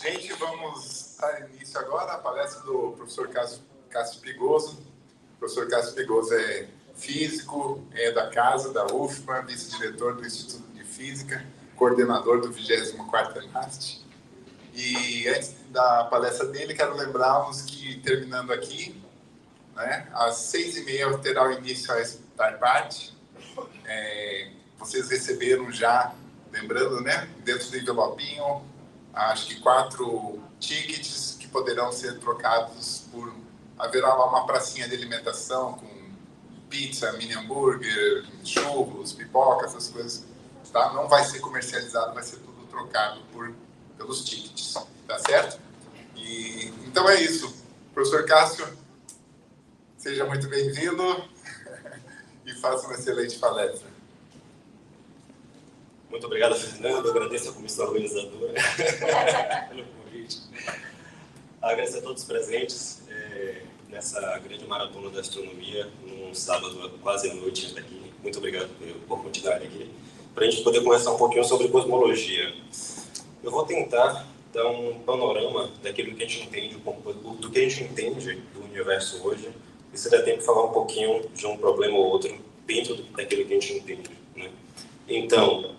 Gente, vamos dar início agora à palestra do professor Cássio Pigoso. O professor Cássio Pigoso é físico, é da casa, da UFMA, vice-diretor do Instituto de Física, coordenador do 24º ENAST. E antes da palestra dele, quero lembrá-los que, terminando aqui, né, às 6h30 terá o início a Start Party. Vocês receberam já, lembrando, né, dentro do envelopinho, acho que 4 tickets que poderão ser trocados por... Haverá lá uma pracinha de alimentação com pizza, mini hambúrguer, churros, pipoca, essas coisas. Tá? Não vai ser comercializado, vai ser tudo trocado pelos tickets. Tá certo? Então é isso. Professor Cássio, seja muito bem-vindo e faça uma excelente palestra. Muito obrigado, Fernando. Eu agradeço a comissão organizadora pelo convite. Agradeço a todos os presentes nessa grande maratona da astronomia, num sábado quase à noite daqui. Muito obrigado por continuarem aqui. Para a gente poder conversar um pouquinho sobre cosmologia. Eu vou tentar dar um panorama daquilo que a gente entende, do que a gente entende do universo hoje, e se der tempo de falar um pouquinho de um problema ou outro dentro daquilo que a gente entende, né? Então,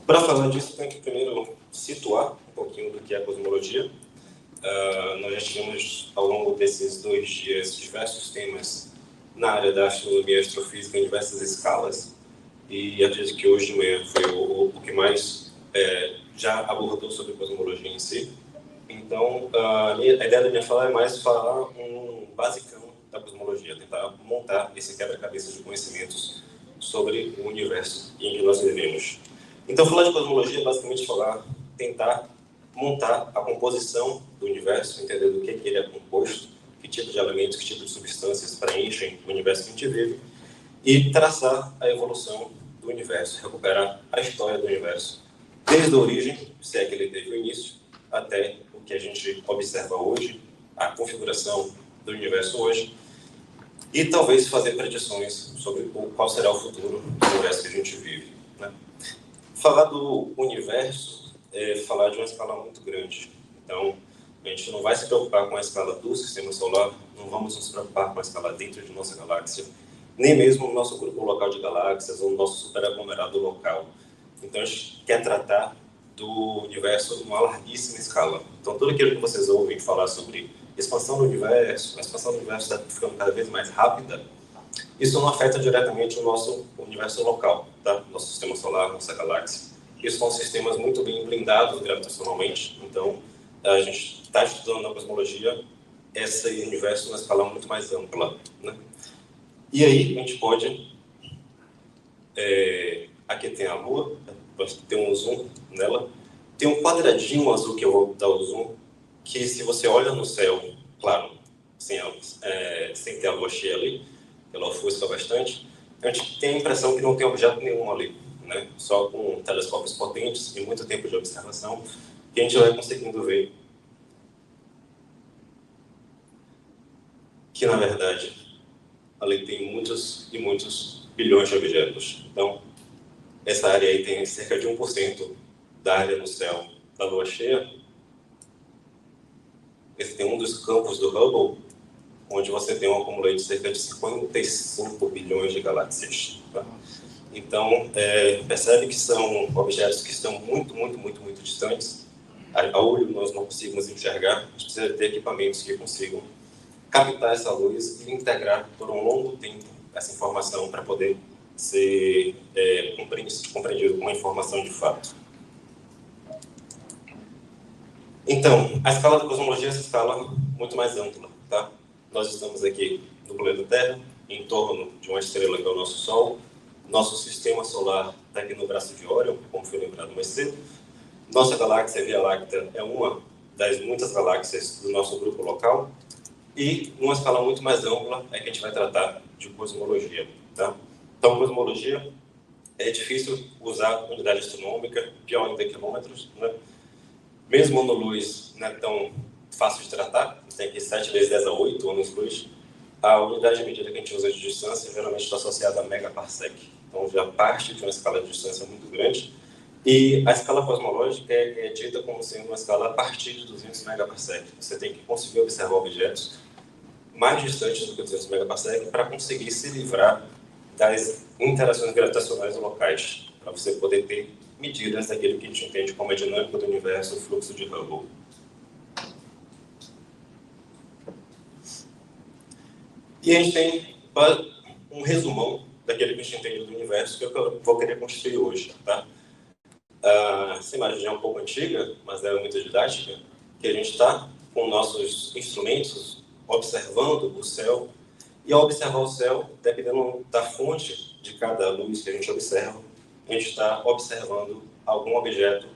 para falar disso, tem que primeiro situar um pouquinho do que é a cosmologia. Nós já tivemos, ao longo desses 2 dias, diversos temas na área da astronomia e astrofísica em diversas escalas, e acredito que hoje de manhã foi o que mais já abordou sobre cosmologia em si. Então, a ideia da minha fala é mais falar um basicão da cosmologia, tentar montar esse quebra-cabeça de conhecimentos sobre o universo em que nós vivemos. Então, falar de cosmologia é basicamente tentar montar a composição do universo, entender do que ele é composto, que tipo de elementos, que tipo de substâncias preenchem o universo que a gente vive, e traçar a evolução do universo, recuperar a história do universo, desde a origem, se é que ele teve o início, até o que a gente observa hoje, a configuração do universo hoje, e talvez fazer predições sobre qual será o futuro do universo que a gente vive, né? Falar do universo é falar de uma escala muito grande. Então, a gente não vai se preocupar com a escala do sistema solar, não vamos nos preocupar com a escala dentro de nossa galáxia, nem mesmo no nosso grupo local de galáxias ou no nosso superaglomerado local. Então, a gente quer tratar do universo numa larguíssima escala. Então, tudo aquilo que vocês ouvem falar sobre expansão do universo, a expansão do universo está ficando cada vez mais rápida, isso não afeta diretamente o nosso universo local, tá? Nosso sistema solar, nossa galáxia. Isso são sistemas muito bem blindados gravitacionalmente, então a gente está estudando na cosmologia esse universo numa escala muito mais ampla, né? E aí a gente pode... aqui tem a Lua, tem um zoom nela, tem um quadradinho azul que eu vou dar o zoom, que se você olha no céu, claro, sem ter a Lua cheia ali, ela ofusca bastante, a gente tem a impressão que não tem objeto nenhum ali, né? Só com telescópios potentes e muito tempo de observação, que a gente vai conseguindo ver que, na verdade, ali tem muitos e muitos bilhões de objetos. Então, essa área aí tem cerca de 1% da área no céu da Lua cheia. Esse tem um dos campos do Hubble, onde você tem um acúmulo de cerca de 55 bilhões de galáxias. Tá? Então, percebe que são objetos que estão muito, muito, muito, muito distantes. A olho nós não conseguimos enxergar, a gente precisa ter equipamentos que consigam captar essa luz e integrar por um longo tempo essa informação para poder ser compreendido como uma informação de fato. Então, a escala da cosmologia é essa escala muito mais ampla, tá? Nós estamos aqui no planeta Terra, em torno de uma estrela que é o nosso Sol. Nosso sistema solar está aqui no braço de Órion, como foi lembrado mais cedo. Nossa galáxia, a Via Láctea, é uma das muitas galáxias do nosso grupo local. E, numa escala muito mais ampla, é que a gente vai tratar de cosmologia, tá? Então, cosmologia é difícil usar unidade astronômica, pior ainda quilômetros, né? Mesmo ano-luz não é tão fácil de tratar, tem aqui 7 vezes 10 a 8 anos-luz. a unidade de medida que a gente usa de distância geralmente está associada a megaparsec. Então, já parte de uma escala de distância muito grande. E a escala cosmológica é dita como sendo uma escala a partir de 200 megaparsec. Você tem que conseguir observar objetos mais distantes do que 200 megaparsec para conseguir se livrar das interações gravitacionais locais, para você poder ter medidas daquilo que a gente entende como a dinâmica do universo, o fluxo de Hubble. E a gente tem um resumão daquilo que a gente entende do universo, que eu vou querer construir hoje. Tá? Essa imagem é um pouco antiga, mas é muito didática, que a gente está com nossos instrumentos observando o céu, e ao observar o céu, dependendo da fonte de cada luz que a gente observa, a gente está observando algum objeto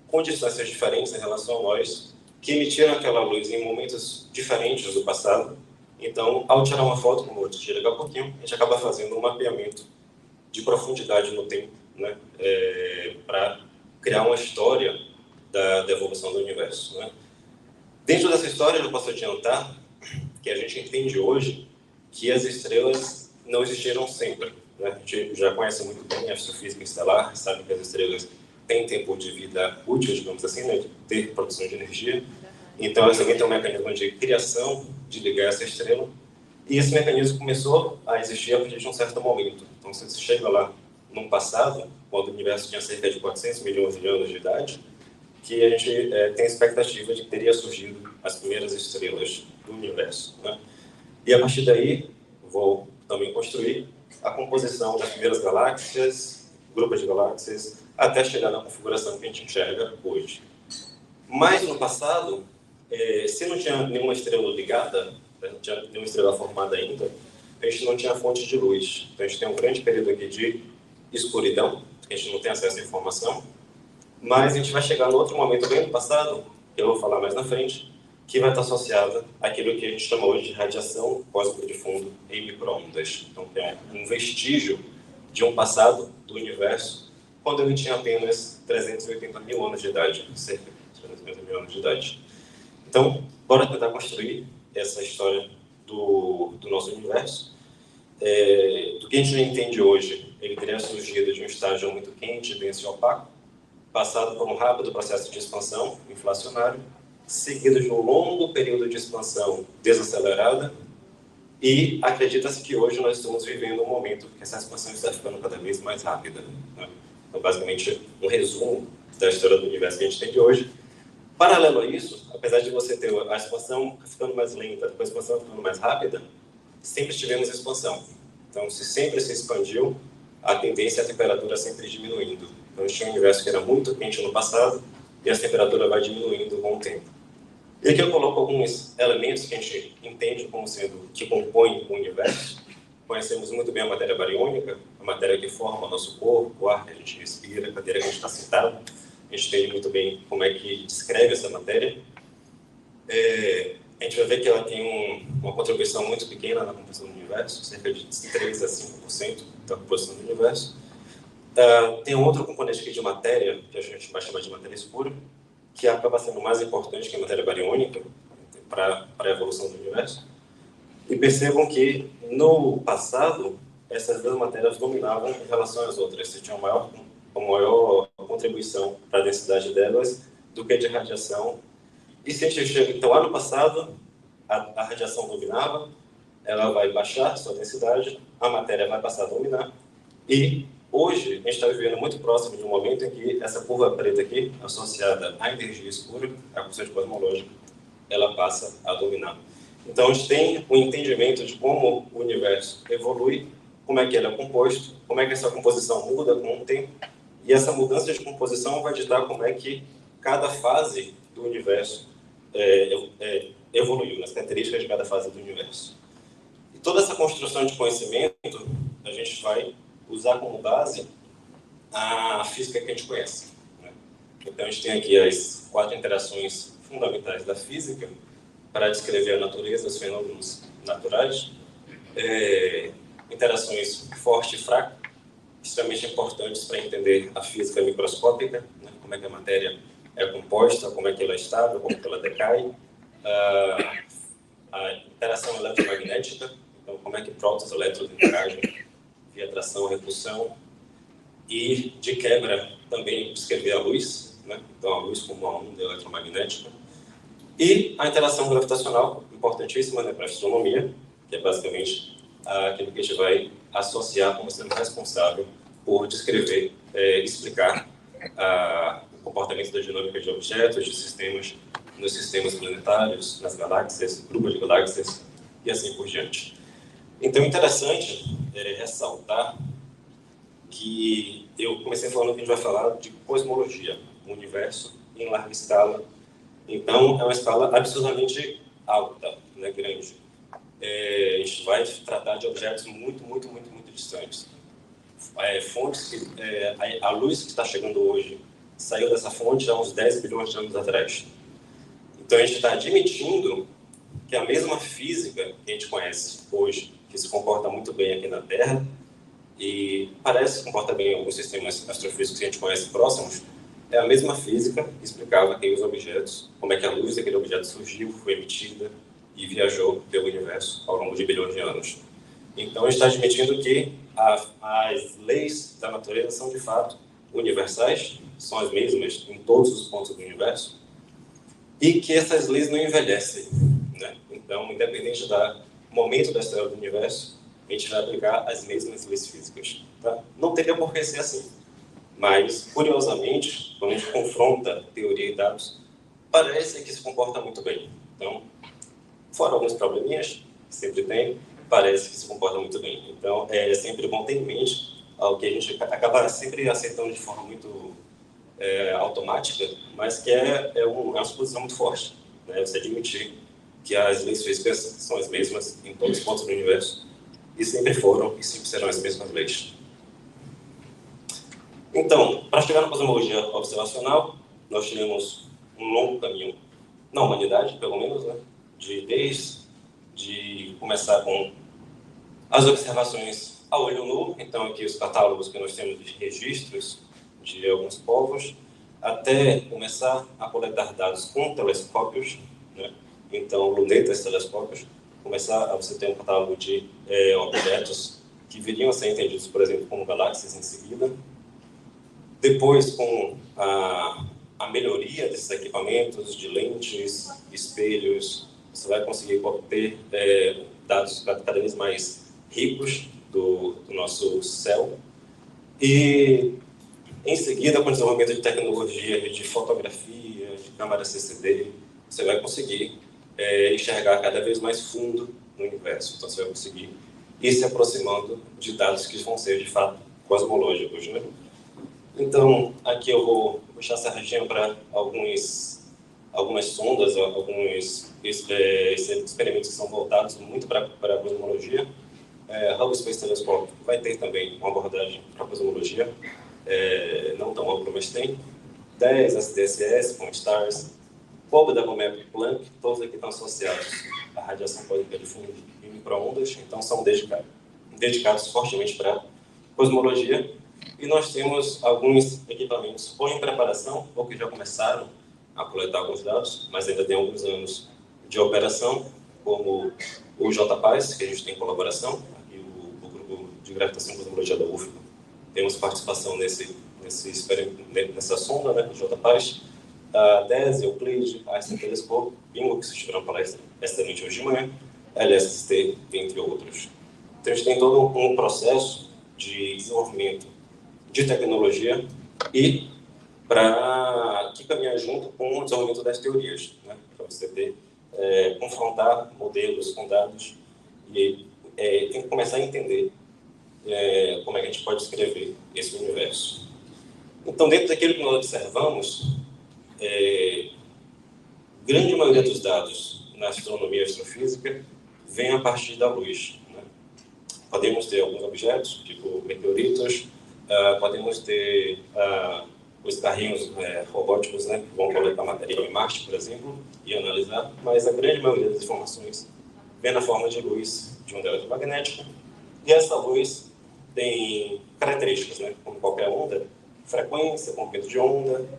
com distâncias diferentes em relação a nós, que emitiram aquela luz em momentos diferentes do passado. Então, ao tirar uma foto, como eu vou te daqui a pouquinho, a gente acaba fazendo um mapeamento de profundidade no tempo, né, para criar uma história da evolução do universo. Né. Dentro dessa história, eu posso adiantar que a gente entende hoje que as estrelas não existiram sempre. Né? A gente já conhece muito bem a astrofísica estelar, sabe que as estrelas têm tempo de vida útil, digamos assim, né, de ter produção de energia. Então, elas também têm um mecanismo de criação, de ligar essa estrela. E esse mecanismo começou a existir a partir de um certo momento. Então, se você chega lá no passado, quando o universo tinha cerca de 400 milhões de anos de idade, que a gente tem a expectativa de que teria surgido as primeiras estrelas do universo. Né? E a partir daí, vou também construir a composição das primeiras galáxias, grupos de galáxias, até chegar na configuração que a gente enxerga hoje. Mas no passado, se não tinha nenhuma estrela ligada, não tinha nenhuma estrela formada ainda, a gente não tinha fonte de luz. Então a gente tem um grande período aqui de escuridão, que a gente não tem acesso à informação, mas a gente vai chegar no outro momento bem no passado, que eu vou falar mais na frente, que vai estar associada àquilo que a gente chama hoje de radiação cósmica de fundo em micro-ondas. Então, é um vestígio de um passado do universo, quando ele tinha apenas 380 mil anos de idade, cerca de 380 mil anos de idade. Então, bora tentar construir essa história do nosso universo. Do que a gente entende hoje, ele teria surgido de um estágio muito quente, denso e opaco, passado por um rápido processo de expansão inflacionário, seguido de um longo período de expansão desacelerada, e acredita-se que hoje nós estamos vivendo um momento que essa expansão está ficando cada vez mais rápida. Né? Então, basicamente, um resumo da história do universo que a gente tem de hoje. Paralelo a isso, apesar de você ter a expansão ficando mais lenta, a expansão ficando mais rápida, sempre tivemos expansão. Então, se sempre se expandiu, a tendência é a temperatura sempre diminuindo. Então, a gente tinha um universo que era muito quente no passado, e a temperatura vai diminuindo com o tempo. E aqui eu coloco alguns elementos que a gente entende como sendo que compõem o universo. Conhecemos muito bem a matéria bariônica, a matéria que forma o nosso corpo, o ar que a gente respira, a matéria que a gente está sentado. A gente entende muito bem como é que descreve essa matéria. A gente vai ver que ela tem uma contribuição muito pequena na composição do universo, cerca de 3 a 5% da composição do universo. Tem um outro componente aqui de matéria, que a gente vai chamar de matéria escura, que acaba sendo mais importante que a matéria bariônica para a evolução do universo. E percebam que, no passado, essas duas matérias dominavam em relação às outras. Você tinha uma maior contribuição para a densidade delas do que de radiação. E se a gente chega, então, lá no passado, a radiação dominava, ela vai baixar sua densidade, a matéria vai passar a dominar, e hoje, a gente está vivendo muito próximo de um momento em que essa curva preta aqui, associada à energia escura, à constante cosmológica, ela passa a dominar. Então, a gente tem um entendimento de como o universo evolui, como é que ele é composto, como é que essa composição muda com o tempo, e essa mudança de composição vai ditar como é que cada fase do universo evoluiu, nas características de cada fase do universo. E toda essa construção de conhecimento, a gente vai usar como base a física que a gente conhece. Né? Então, a gente tem aqui as 4 interações fundamentais da física para descrever a natureza, os fenômenos naturais. Interações forte e fraca, extremamente importantes para entender a física microscópica, né? Como é que a matéria é composta, como é que ela é estável, como é que ela decai. A interação eletromagnética, Então, como é que prótons, elétrons interagem via atração, repulsão. E, de quebra, também descrever a luz, né? Então, a luz como uma onda eletromagnética. E a interação gravitacional, importantíssima, né, para a astronomia, que é basicamente aquilo que a gente vai associar como sendo responsável por descrever, explicar o comportamento da dinâmica de objetos, de sistemas, nos sistemas planetários, nas galáxias, grupos de galáxias e assim por diante. Então, interessante ressaltar que eu comecei falando que a gente vai falar de cosmologia, o universo em larga escala. Então, é uma escala absurdamente alta, né, grande. A gente vai tratar de objetos muito distantes. Fontes que a luz que está chegando hoje saiu dessa fonte há uns 10 bilhões de anos atrás. Então, a gente está admitindo que a mesma física que a gente conhece hoje, que se comporta muito bem aqui na Terra, e parece que se comporta bem em alguns sistemas astrofísicos que a gente conhece próximos, é a mesma física que explicava aqueles objetos, como é que a luz daquele objeto surgiu, foi emitida e viajou pelo universo ao longo de bilhões de anos. Então, a gente está admitindo que as leis da natureza são, de fato, universais, são as mesmas em todos os pontos do universo, e que essas leis não envelhecem, né? Então, independente do momento da história do universo, a gente vai aplicar as mesmas leis físicas. Tá? Não teria por que ser assim. Mas, curiosamente, quando a gente confronta teoria e dados, parece que se comporta muito bem. Então, fora alguns probleminhas, que sempre tem, parece que se comporta muito bem. Então, é sempre bom ter em mente algo que a gente acaba sempre aceitando de forma muito automática, mas que é uma suposição muito forte. Né? Você admitir que as leis físicas são as mesmas em todos os pontos do universo, e sempre foram e sempre serão as mesmas leis. Então, para chegar na cosmologia observacional, nós tivemos um longo caminho, na humanidade, pelo menos, né? De começar com as observações a olho nu, então aqui os catálogos que nós temos de registros de alguns povos, até começar a coletar dados com telescópios, né? Então lunetas, telescópios, começar a você ter um catálogo de objetos que viriam a ser entendidos, por exemplo, como galáxias em seguida. Depois, com a melhoria desses equipamentos de lentes, espelhos, você vai conseguir obter dados cada vez mais ricos do nosso céu. E, em seguida, com o desenvolvimento de tecnologia de fotografia, de câmera CCD, você vai conseguir enxergar cada vez mais fundo no universo. Então, você vai conseguir ir se aproximando de dados que vão ser, de fato, cosmológicos, né? Então, aqui eu vou puxar a sardinha para algumas sondas, alguns experimentos que são voltados muito para a cosmologia. Hubble Space Telescope vai ter também uma abordagem para a cosmologia, não tão ampla, mas tem. 10 SDSS, POINT-STARRS, Hubble Double Map Planck, todos aqui estão associados à radiação cósmica de fundo e microondas, então são dedicados fortemente para a cosmologia. E nós temos alguns equipamentos ou em preparação, ou que já começaram a coletar alguns dados, mas ainda tem alguns anos de operação, como o JPAS, que a gente tem colaboração, aqui o grupo de gravitação e cosmologia da UFBA. Temos participação nessa sonda, né, do JPAS, a DES, Euclid, a Einstein Telescope, Bingo, que vocês tiveram palestra excelente hoje de manhã, LSST, entre outros. Então, a gente tem todo um processo de desenvolvimento de tecnologia e para que caminhar junto com o desenvolvimento das teorias, né? Para você confrontar modelos com dados e tem que começar a entender como é que a gente pode escrever esse universo. Então, dentro daquilo que nós observamos, grande maioria dos dados na astronomia e astrofísica vem a partir da luz, né? Podemos ter alguns objetos, tipo meteoritos, podemos ter os carrinhos robóticos, né, que vão coletar material em Marte, por exemplo, e analisar, mas a grande maioria das informações vem na forma de luz de onda eletromagnética, e essa luz tem características, né, como qualquer onda, frequência, comprimento de onda.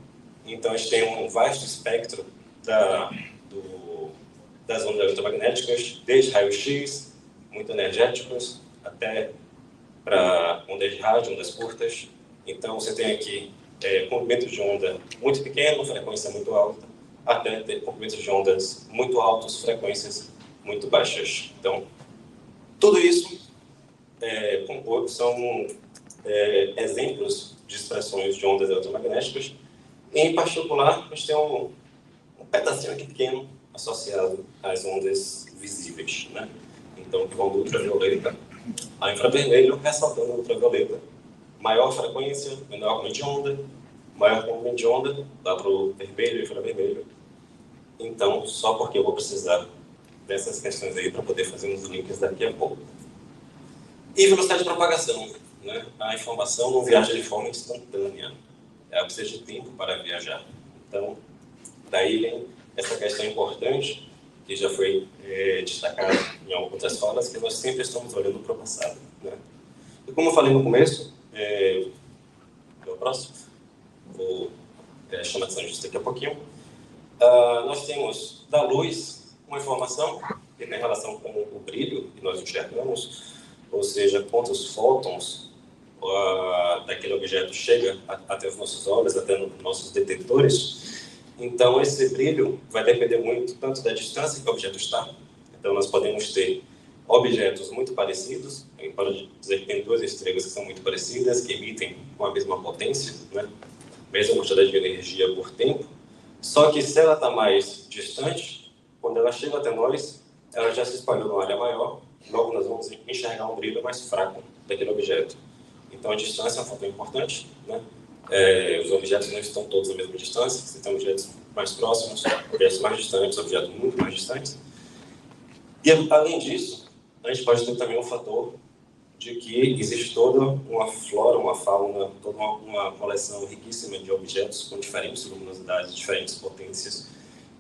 Então a gente tem um vasto espectro das ondas eletromagnéticas, desde raio-x muito energéticos, até para ondas de rádio, ondas curtas. Então, você tem aqui comprimentos de onda muito pequeno, frequência muito alta, até ter comprimentos de ondas muito altos, frequências muito baixas. Então, tudo isso são exemplos de expressões de ondas eletromagnéticas. Em particular, a gente tem um pedacinho aqui pequeno associado às ondas visíveis, né? Então, que vão do ultravioleta ao infravermelho, ressaltando o ultravioleta. Maior frequência, menor comprimento de onda, maior comprimento de onda, dá para o vermelho e infravermelho. Então, só porque eu vou precisar dessas questões aí para poder fazer uns links daqui a pouco. E velocidade de propagação, né? A informação não viaja de forma instantânea. Ela precisa de tempo para viajar. Então, daí vem essa questão importante, que já foi destacada em outras falas, que nós sempre estamos olhando para o passado, né? E como eu falei no começo, o próximo, vou chamar a atenção disso daqui a pouquinho, nós temos da luz uma informação que tem relação com o brilho que nós enxergamos, ou seja, quantos fótons daquele objeto chega até os nossos olhos, até nos nossos detectores. Então, esse brilho vai depender muito tanto da distância que o objeto está. Então, nós podemos ter objetos muito parecidos, para dizer que tem duas estrelas que são muito parecidas, que emitem com a mesma potência, né? Mesma quantidade de energia por tempo. Só que se ela está mais distante, quando ela chega até nós, ela já se espalhou numa área maior, logo nós vamos enxergar um brilho mais fraco daquele objeto. Então, a distância é um fator importante, né? Os objetos não estão todos à mesma distância, você tem objetos mais próximos, objetos mais distantes, objetos muito mais distantes. E, além disso, a gente pode ter também um fator de que existe toda uma flora, uma fauna, toda uma coleção riquíssima de objetos com diferentes luminosidades, diferentes potências.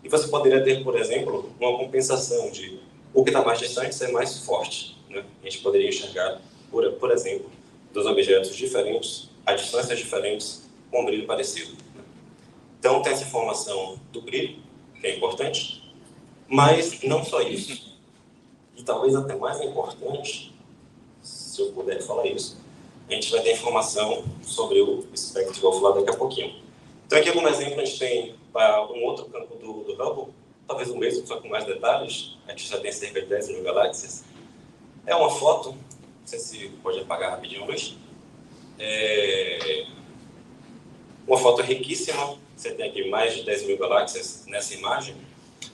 E você poderia ter, por exemplo, uma compensação de o que está mais distante ser mais forte, né? A gente poderia enxergar, por exemplo, dos objetos diferentes, a distâncias diferentes, com um brilho parecido. Então, tem essa informação do brilho, que é importante, mas não só isso. E talvez até mais importante, se eu puder falar isso, a gente vai ter informação sobre o espectro, que eu vou falar daqui a pouquinho. Então, aqui como exemplo, a gente tem um outro campo do Hubble, talvez o mesmo, só com mais detalhes. A gente já tem cerca de 10 mil galáxias. É uma foto, não sei se pode apagar rapidinho hoje. Uma foto riquíssima, você tem aqui mais de 10 mil galáxias nessa imagem.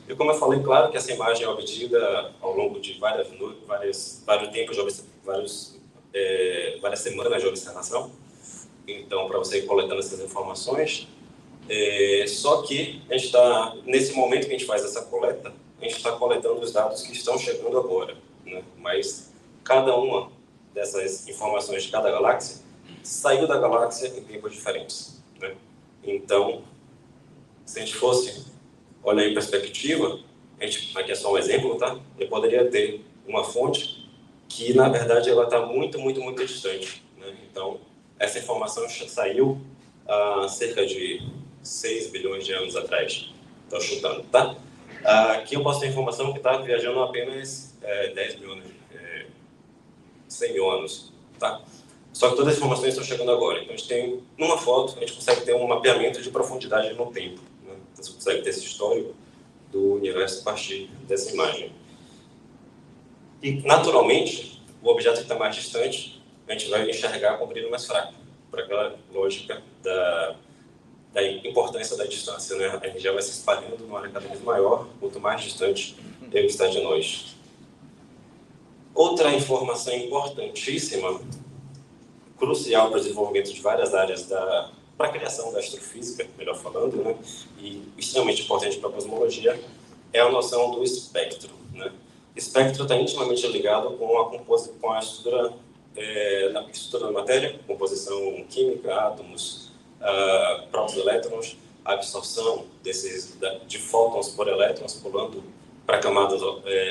E como eu falei, claro que essa imagem é obtida ao longo de vários tempos, várias semanas de observação. Então, para você ir coletando essas informações. Só que a gente está, nesse momento que a gente faz essa coleta, a gente está coletando os dados que estão chegando agora, né? Mas cada uma dessas informações de cada galáxia saiu da galáxia em tempos diferentes, né? Então, se a gente fosse olhar em perspectiva, aqui é só um exemplo, tá? Eu poderia ter uma fonte que, na verdade, ela está muito, muito, muito distante, né? Então, essa informação saiu há cerca de 6 bilhões de anos atrás. Estou chutando, tá? Aqui eu posso ter informação que está viajando apenas 10 mil anos, 100 mil anos, tá? Só que todas as informações estão chegando agora. Então, a gente tem, numa foto, a gente consegue ter um mapeamento de profundidade no tempo, né? Então, você consegue ter esse histórico do universo a partir dessa imagem. E, naturalmente, o objeto que está mais distante, a gente vai enxergar com um brilho mais fraco, por aquela lógica da importância da distância, né? A energia vai se espalhando numa área cada vez maior, quanto mais distante ele está de nós. Outra informação importantíssima, crucial para o desenvolvimento de várias áreas para a criação da astrofísica, melhor falando, né? E extremamente importante para a cosmologia, é a noção do espectro, né? Espectro está intimamente ligado com a estrutura da matéria, composição química, átomos, próprios elétrons, a absorção de fótons por elétrons pulando para camadas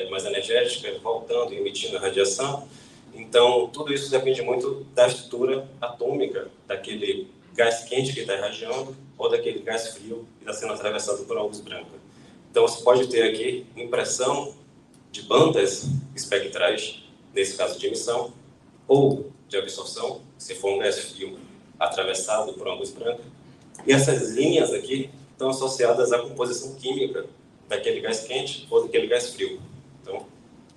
mais energéticas, voltando e emitindo radiação. Então, tudo isso depende muito da estrutura atômica daquele gás quente que está irradiando ou daquele gás frio que está sendo atravessado por uma luz branca. Então, você pode ter aqui impressão de bandas espectrais nesse caso de emissão, ou de absorção, se for um gás frio atravessado por uma luz branca. E essas linhas aqui estão associadas à composição química daquele gás quente ou daquele gás frio. Então,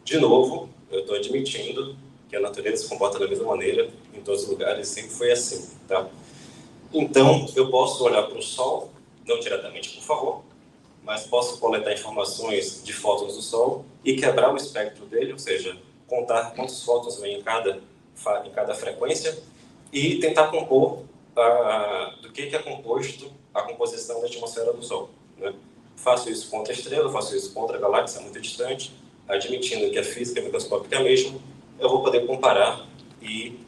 de novo, eu estou admitindo que a natureza se comporta da mesma maneira em todos os lugares, sempre foi assim, tá? Então, eu posso olhar para o Sol, não diretamente, por favor, mas posso coletar informações de fótons do Sol e quebrar o espectro dele, ou seja, contar quantos fótons vem em cada frequência e tentar compor do que é composto a composição da atmosfera do Sol, né? Faço isso contra a estrela, faço isso contra a galáxia muito distante, admitindo que a física microscópica é a mesma, eu vou poder comparar e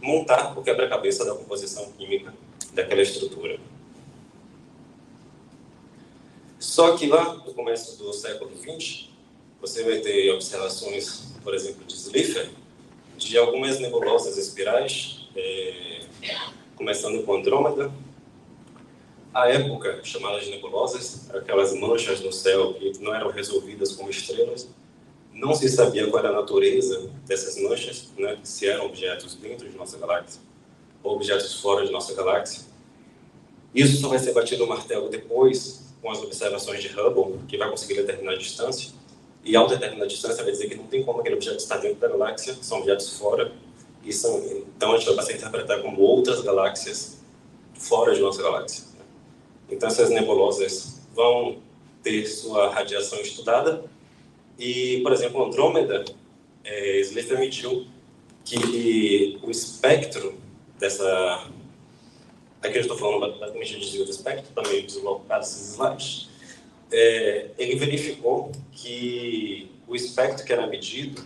montar o quebra-cabeça da composição química daquela estrutura. Só que lá no começo do século XX, você vai ter observações, por exemplo, de Slipher, de algumas nebulosas espirais, começando com Andrômeda. À época, chamadas de nebulosas, aquelas manchas no céu que não eram resolvidas como estrelas. Não se sabia qual era a natureza dessas manchas, né? Se eram objetos dentro de nossa galáxia ou objetos fora de nossa galáxia. Isso só vai ser batido no martelo depois, com as observações de Hubble, que vai conseguir determinar a distância. E ao determinar a distância, vai dizer que não tem como aquele objeto estar dentro da galáxia, são objetos fora. Então, a gente vai passar a interpretar como outras galáxias fora de nossa galáxia. Então, essas nebulosas vão ter sua radiação estudada. E, por exemplo, Andrômeda, Slipher mediu que o espectro dessa... Aqui eu estou falando basicamente de desvio do espectro, está meio deslocado esses slides. Ele verificou que o espectro que era medido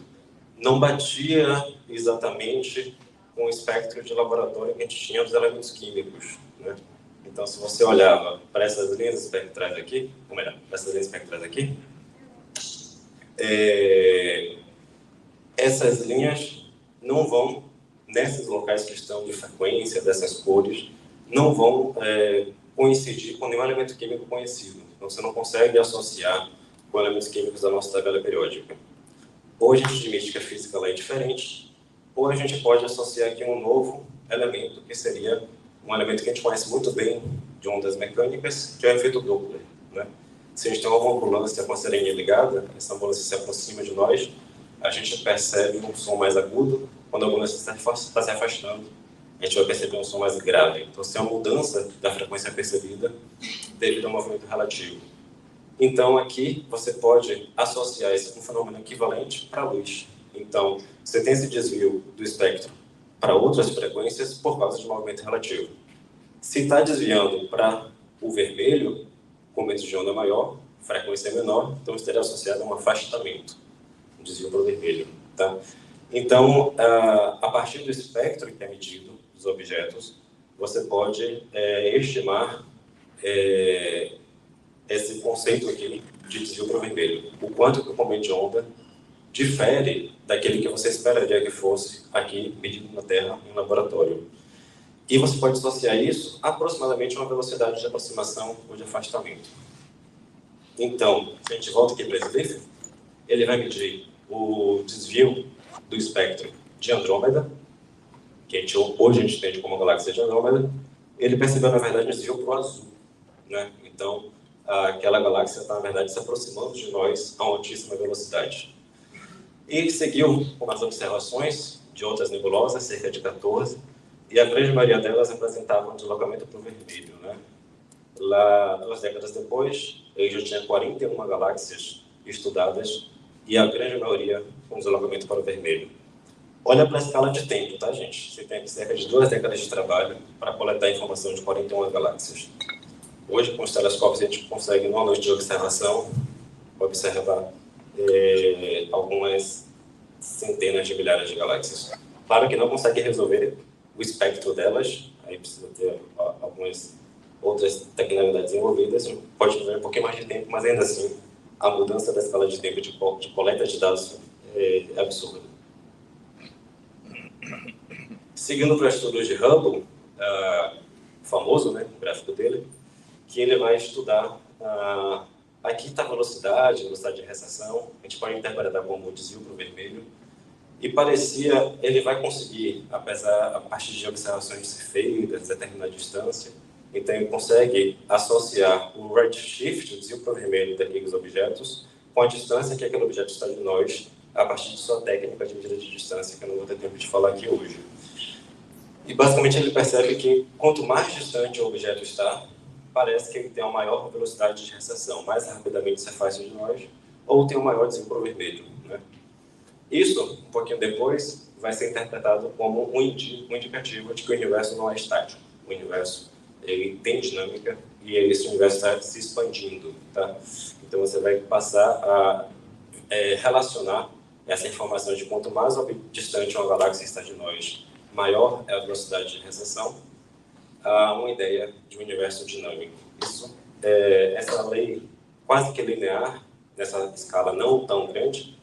não batia exatamente com o espectro de laboratório que a gente tinha dos elementos químicos, né? Então, se você olhava para essas linhas espectrais aqui, ou melhor, para essas linhas espectrais aqui, essas linhas não vão, nesses locais que estão de frequência dessas cores, não vão coincidir com nenhum elemento químico conhecido. Então, você não consegue associar com elementos químicos da nossa tabela periódica. Ou a gente admite que a física lá é diferente, ou a gente pode associar aqui um novo elemento, que seria um elemento que a gente conhece muito bem de ondas mecânicas, que é o efeito Doppler, né? Se a gente tem uma ambulância com a sirene ligada, essa ambulância se aproxima de nós, a gente percebe um som mais agudo, quando a ambulância está se afastando, a gente vai perceber um som mais grave. Então, se é uma mudança da frequência percebida devido ao movimento relativo. Então, aqui, você pode associar isso com um fenômeno equivalente para a luz. Então, você tem esse desvio do espectro para outras frequências por causa de movimento relativo. Se está desviando para o vermelho, cometa de onda maior, frequência menor, então estaria associado a um afastamento, um desvio para o vermelho, tá? Então, a partir do espectro que é medido dos objetos, você pode estimar esse conceito aqui de desvio para o vermelho. O quanto que o cometa de onda difere daquele que você esperaria que fosse aqui medido na Terra em um laboratório. E você pode associar isso aproximadamente a uma velocidade de aproximação ou de afastamento. Então, se a gente volta aqui para esse livro, ele vai medir o desvio do espectro de Andrômeda, que hoje a gente entende como a galáxia de Andrômeda. Ele percebeu, na verdade, um desvio para o azul, né? Então, aquela galáxia está, na verdade, se aproximando de nós a uma altíssima velocidade. E seguiu com as observações de outras nebulosas, cerca de 14, e a grande maioria delas apresentavam um deslocamento para o vermelho, né? Lá, 2 décadas depois, ele já tinha 41 galáxias estudadas, e a grande maioria com deslocamento para o vermelho. Olha para a escala de tempo, tá, gente? Você tem aqui cerca de 2 décadas de trabalho para coletar informação de 41 galáxias. Hoje, com os telescópios, a gente consegue, numa noite de observação, observar algumas centenas de milhares de galáxias. Claro que não consegue resolver o espectro delas, aí precisa ter algumas outras tecnologias envolvidas, pode levar um pouquinho mais de tempo, mas ainda assim, a mudança da escala de tempo de coleta de dados é absurda. Seguindo para estudos de Hubble, famoso, né, o gráfico dele, que ele vai estudar a Aqui está a velocidade de recessão, a gente pode interpretar como desvio para o vermelho, e parecia, ele vai conseguir, apesar, a partir de observações feitas a determinada distância, então ele consegue associar o redshift, o desvio para o vermelho daqueles objetos, com a distância que aquele objeto está de nós, a partir de sua técnica de medida de distância, que eu não vou ter tempo de falar aqui hoje. E basicamente ele percebe que quanto mais distante o objeto está, parece que ele tem uma maior velocidade de recessão, mais rapidamente se afasta de nós, ou tem um maior desvio para o vermelho, né? Isso, um pouquinho depois, vai ser interpretado como um indicativo de que o universo não é estático. O universo, ele tem dinâmica e esse universo está se expandindo, tá? Então você vai passar a relacionar essa informação de quanto mais distante uma galáxia está de nós, maior é a velocidade de recessão, a uma ideia de um universo dinâmico. Isso, essa lei quase que linear, nessa escala não tão grande,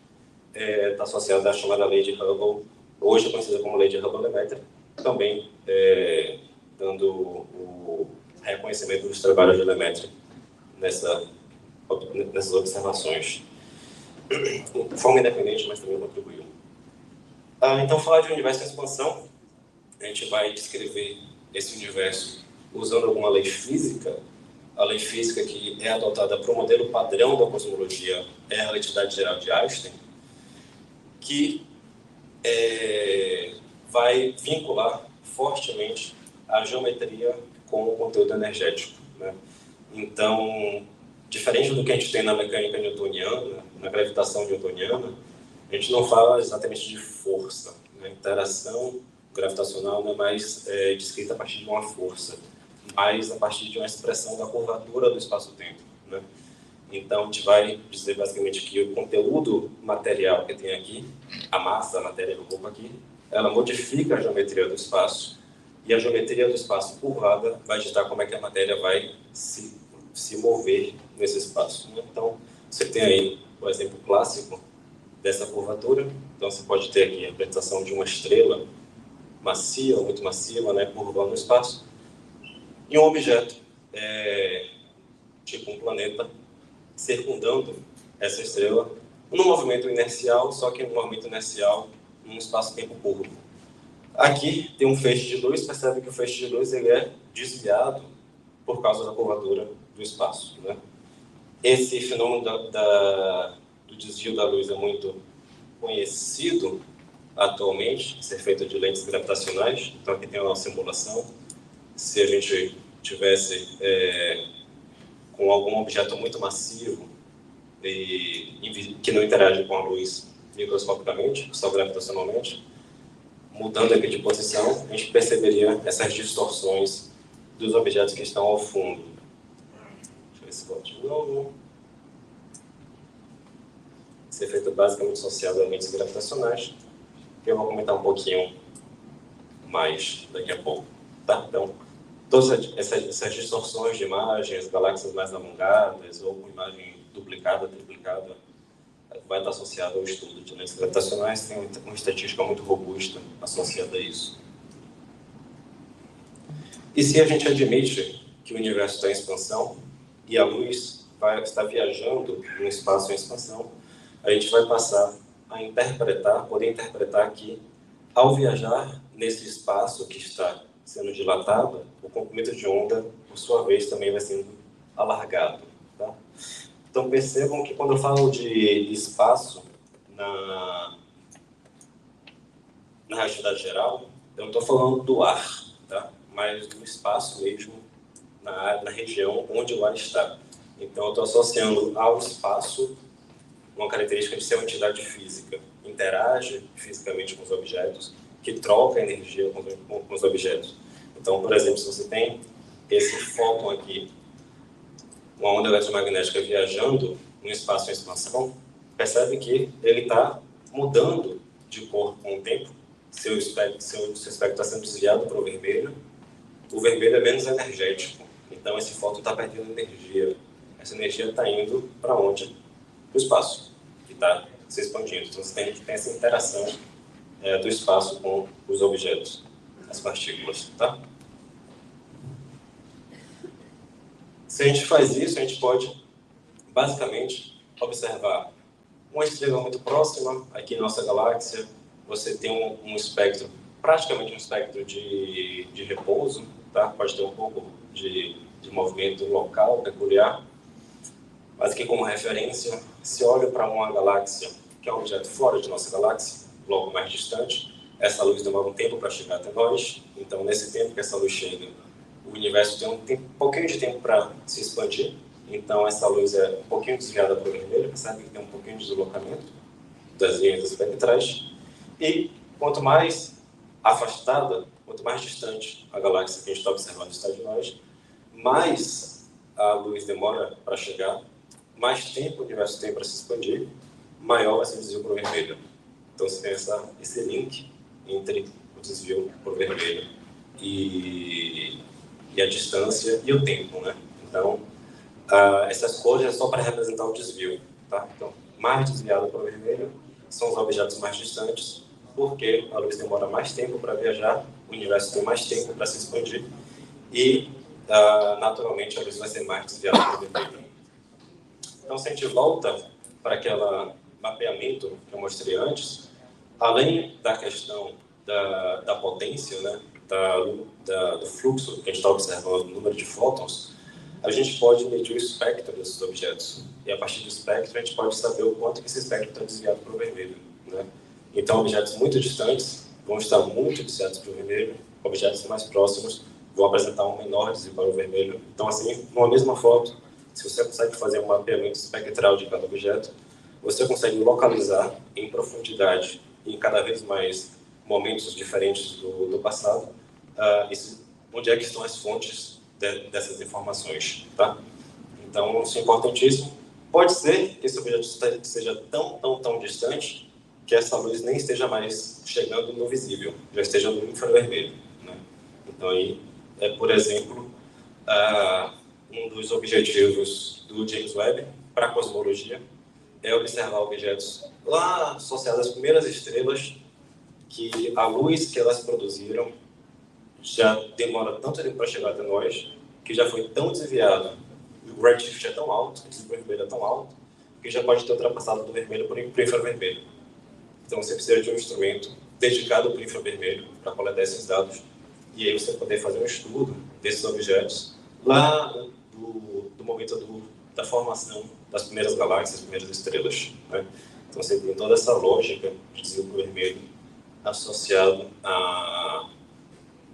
está associada à chamada lei de Hubble, hoje conhecida como lei de Hubble-Lemaître, também dando o reconhecimento dos trabalhos de Lemaître nessas observações. De forma independente, mas também contribuiu. Então, falar de universo em expansão, a gente vai descrever esse universo usando alguma lei física. A lei física que é adotada para o modelo padrão da cosmologia é a relatividade geral de Einstein, que vai vincular fortemente a geometria com o conteúdo energético, né? Então, diferente do que a gente tem na mecânica newtoniana, na gravitação newtoniana, a gente não fala exatamente de força, né? Interação gravitacional não é mais descrita a partir de uma força, mas a partir de uma expressão da curvatura do espaço-tempo, né? Então, a gente vai dizer basicamente que o conteúdo material que tem aqui, a massa, a matéria do corpo aqui, ela modifica a geometria do espaço. E a geometria do espaço curvada vai ditar como é que a matéria vai se mover nesse espaço. Então, você tem aí o exemplo clássico dessa curvatura. Então, você pode ter aqui a representação de uma estrela macia, muito massiva, né, curvando no espaço, e um objeto, tipo um planeta, circundando essa estrela, num movimento inercial, só que um movimento inercial num espaço-tempo curvo. Aqui tem um feixe de luz, percebe que o feixe de luz ele é desviado por causa da curvatura do espaço, né? Esse fenômeno do desvio da luz é muito conhecido atualmente, ser feito de lentes gravitacionais. Então aqui tem uma simulação. Se a gente tivesse com algum objeto muito massivo e que não interage com a luz microscopicamente, só gravitacionalmente, mudando aqui de posição, a gente perceberia essas distorções dos objetos que estão ao fundo. Deixa eu ver se volta de novo. Esse efeito basicamente associado a lentes gravitacionais, que eu vou comentar um pouquinho mais daqui a pouco. Tá? Então, todas essas distorções de imagens, galáxias mais alongadas ou com imagem duplicada, triplicada, vai estar associado ao estudo de lentes gravitacionais. Tem uma estatística muito robusta associada a isso. E se a gente admite que o universo está em expansão e a luz está viajando no espaço em expansão, a gente vai passar a poder interpretar que, ao viajar nesse espaço que está sendo dilatado, o comprimento de onda, por sua vez, também vai sendo alargado. Tá? Então, percebam que quando eu falo de espaço na relatividade geral, eu não estou falando do ar, tá? Mas do espaço mesmo, na região onde o ar está. Então, eu estou associando ao espaço uma característica de ser uma entidade física, interage fisicamente com os objetos, que troca energia com os objetos. Então, por exemplo, se você tem esse fóton aqui, uma onda eletromagnética viajando no espaço em expansão, percebe que ele está mudando de cor com o tempo. Seu espectro está sendo desviado para o vermelho é menos energético. Então, esse fóton está perdendo energia. Essa energia está indo para onde? Para o espaço, que está se expandindo. Então, você tem essa interação do espaço com os objetos, as partículas, tá? Se a gente faz isso, a gente pode basicamente, observar uma estrela muito próxima, aqui na nossa galáxia, você tem um espectro, praticamente um espectro de repouso, tá? Pode ter um pouco de movimento local, peculiar, mas aqui como referência, se olha para uma galáxia, que é um objeto fora de nossa galáxia, logo mais distante, essa luz demora um tempo para chegar até nós, então nesse tempo que essa luz chega, o universo tem um pouquinho de tempo para se expandir, então essa luz é um pouquinho desviada para o vermelho, percebe que tem um pouquinho de deslocamento das linhas espectrais, e quanto mais afastada, quanto mais distante a galáxia que a gente está observando está de nós, mais a luz demora para chegar, mais tempo o universo tem para se expandir, maior vai ser o desvio para o vermelho. Então você tem esse link entre o desvio para o vermelho e a distância e o tempo, né? Então, essas cores é só para representar o desvio, tá? Então, mais desviado para o vermelho são os objetos mais distantes, porque a luz demora mais tempo para viajar, o universo tem mais tempo para se expandir e, naturalmente, a luz vai ser mais desviada para o vermelho. Então, se a gente volta para aquele mapeamento que eu mostrei antes, além da questão da potência, né, do fluxo que a gente está observando, o número de fótons, a gente pode medir o espectro desses objetos. E a partir do espectro, a gente pode saber o quanto que esse espectro está desviado para o vermelho, né? Então, objetos muito distantes vão estar muito desviados para o vermelho, objetos mais próximos vão apresentar um menor desvio para o vermelho. Então, assim, numa mesma foto, se você consegue fazer um mapeamento espectral de cada objeto, você consegue localizar em profundidade e em cada vez mais momentos diferentes do passado, onde é que estão as fontes dessas informações, tá? Então, isso é importantíssimo. Pode ser que esse objeto seja tão distante que essa luz nem esteja mais chegando no visível, já esteja no infravermelho, né? Então, aí, por exemplo, um dos objetivos do James Webb para a cosmologia é observar objetos lá associados às primeiras estrelas, que a luz que elas produziram já demora tanto tempo para chegar até nós, que já foi tão desviado, o redshift é tão alto, o desvio vermelho é tão alto, que já pode ter ultrapassado do vermelho para o infravermelho. Então você precisa de um instrumento dedicado para o infravermelho para coletar esses dados, e aí você poder fazer um estudo desses objetos lá do momento da formação das primeiras galáxias, das primeiras estrelas, né? Então você tem toda essa lógica de desvio para o vermelho associado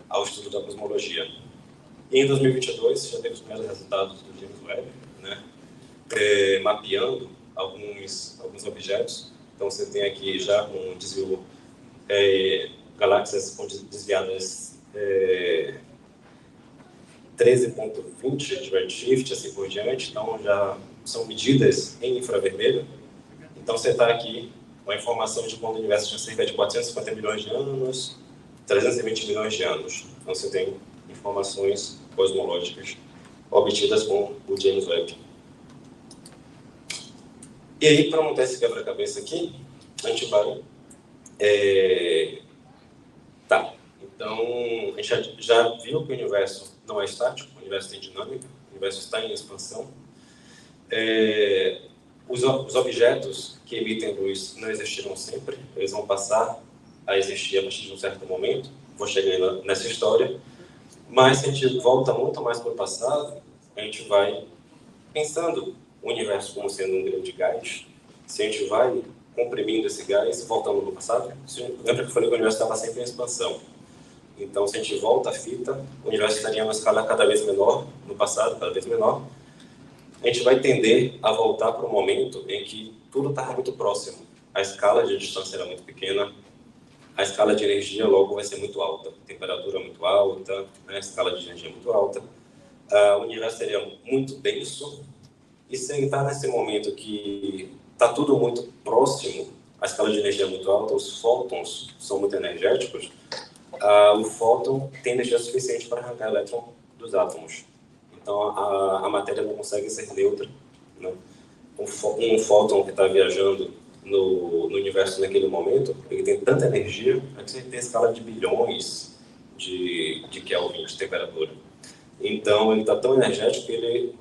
ao estudo da cosmologia. E em 2022 já teve os primeiros resultados do James Webb, né? Mapeando alguns objetos. Então você tem aqui já um desvio, galáxias com desviadas 13.20 de redshift, assim por diante, então já são medidas em infravermelho. Então você está aqui com a informação de quando o universo tinha cerca de 450 milhões de anos, 320 milhões de anos. Então você tem informações cosmológicas obtidas com o James Webb. E aí, para montar esse quebra-cabeça aqui, a gente vai... Então, a gente já viu que o universo não é estático, o universo tem dinâmica, o universo está em expansão. Os objetos que emitem luz não existiram sempre, eles vão passar a existir a partir de um certo momento, vou chegar nessa história, mas se a gente volta muito mais para o passado, a gente vai pensando o universo como sendo um grande gás, se a gente vai comprimindo esse gás, voltando no passado, lembra que eu falei que o universo estava sempre em expansão. Então, se a gente volta a fita, o universo estaria em uma escala cada vez menor, no passado, cada vez menor. A gente vai tender a voltar para um momento em que tudo estava muito próximo. A escala de distância era muito pequena, a escala de energia logo vai ser muito alta, a temperatura muito alta, né? A escala de energia muito alta. O universo seria muito denso, e se ele está nesse momento que está tudo muito próximo, a escala de energia é muito alta, os fótons são muito energéticos, o fóton tem energia suficiente para arrancar elétron dos átomos. Então, a matéria não consegue ser neutra, né? Um fóton que está viajando no universo naquele momento, ele tem tanta energia, que você tem escala de bilhões de Kelvin de temperatura. Então, ele está tão energético que ele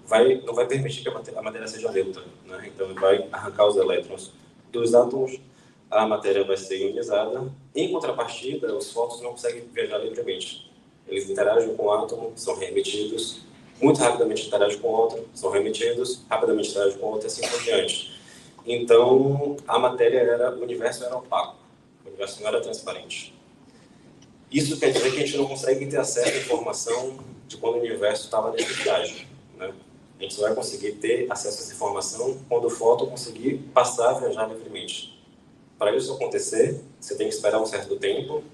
não vai permitir que a matéria seja neutra, né? Então, ele vai arrancar os elétrons dos átomos, a matéria vai ser ionizada. Em contrapartida, os fótons não conseguem viajar livremente. Eles interagem com o átomo, são reemitidos, muito rapidamente interagem com outro, são reemitidos, rapidamente interagem com outro e assim por diante. Então, o universo era opaco, o universo não era transparente. Isso quer dizer que a gente não consegue ter acesso à informação de quando o universo estava nesse estágio, né? A gente só vai conseguir ter acesso a essa informação quando o fóton conseguir passar a viajar livremente. Para isso acontecer, você tem que esperar um certo tempo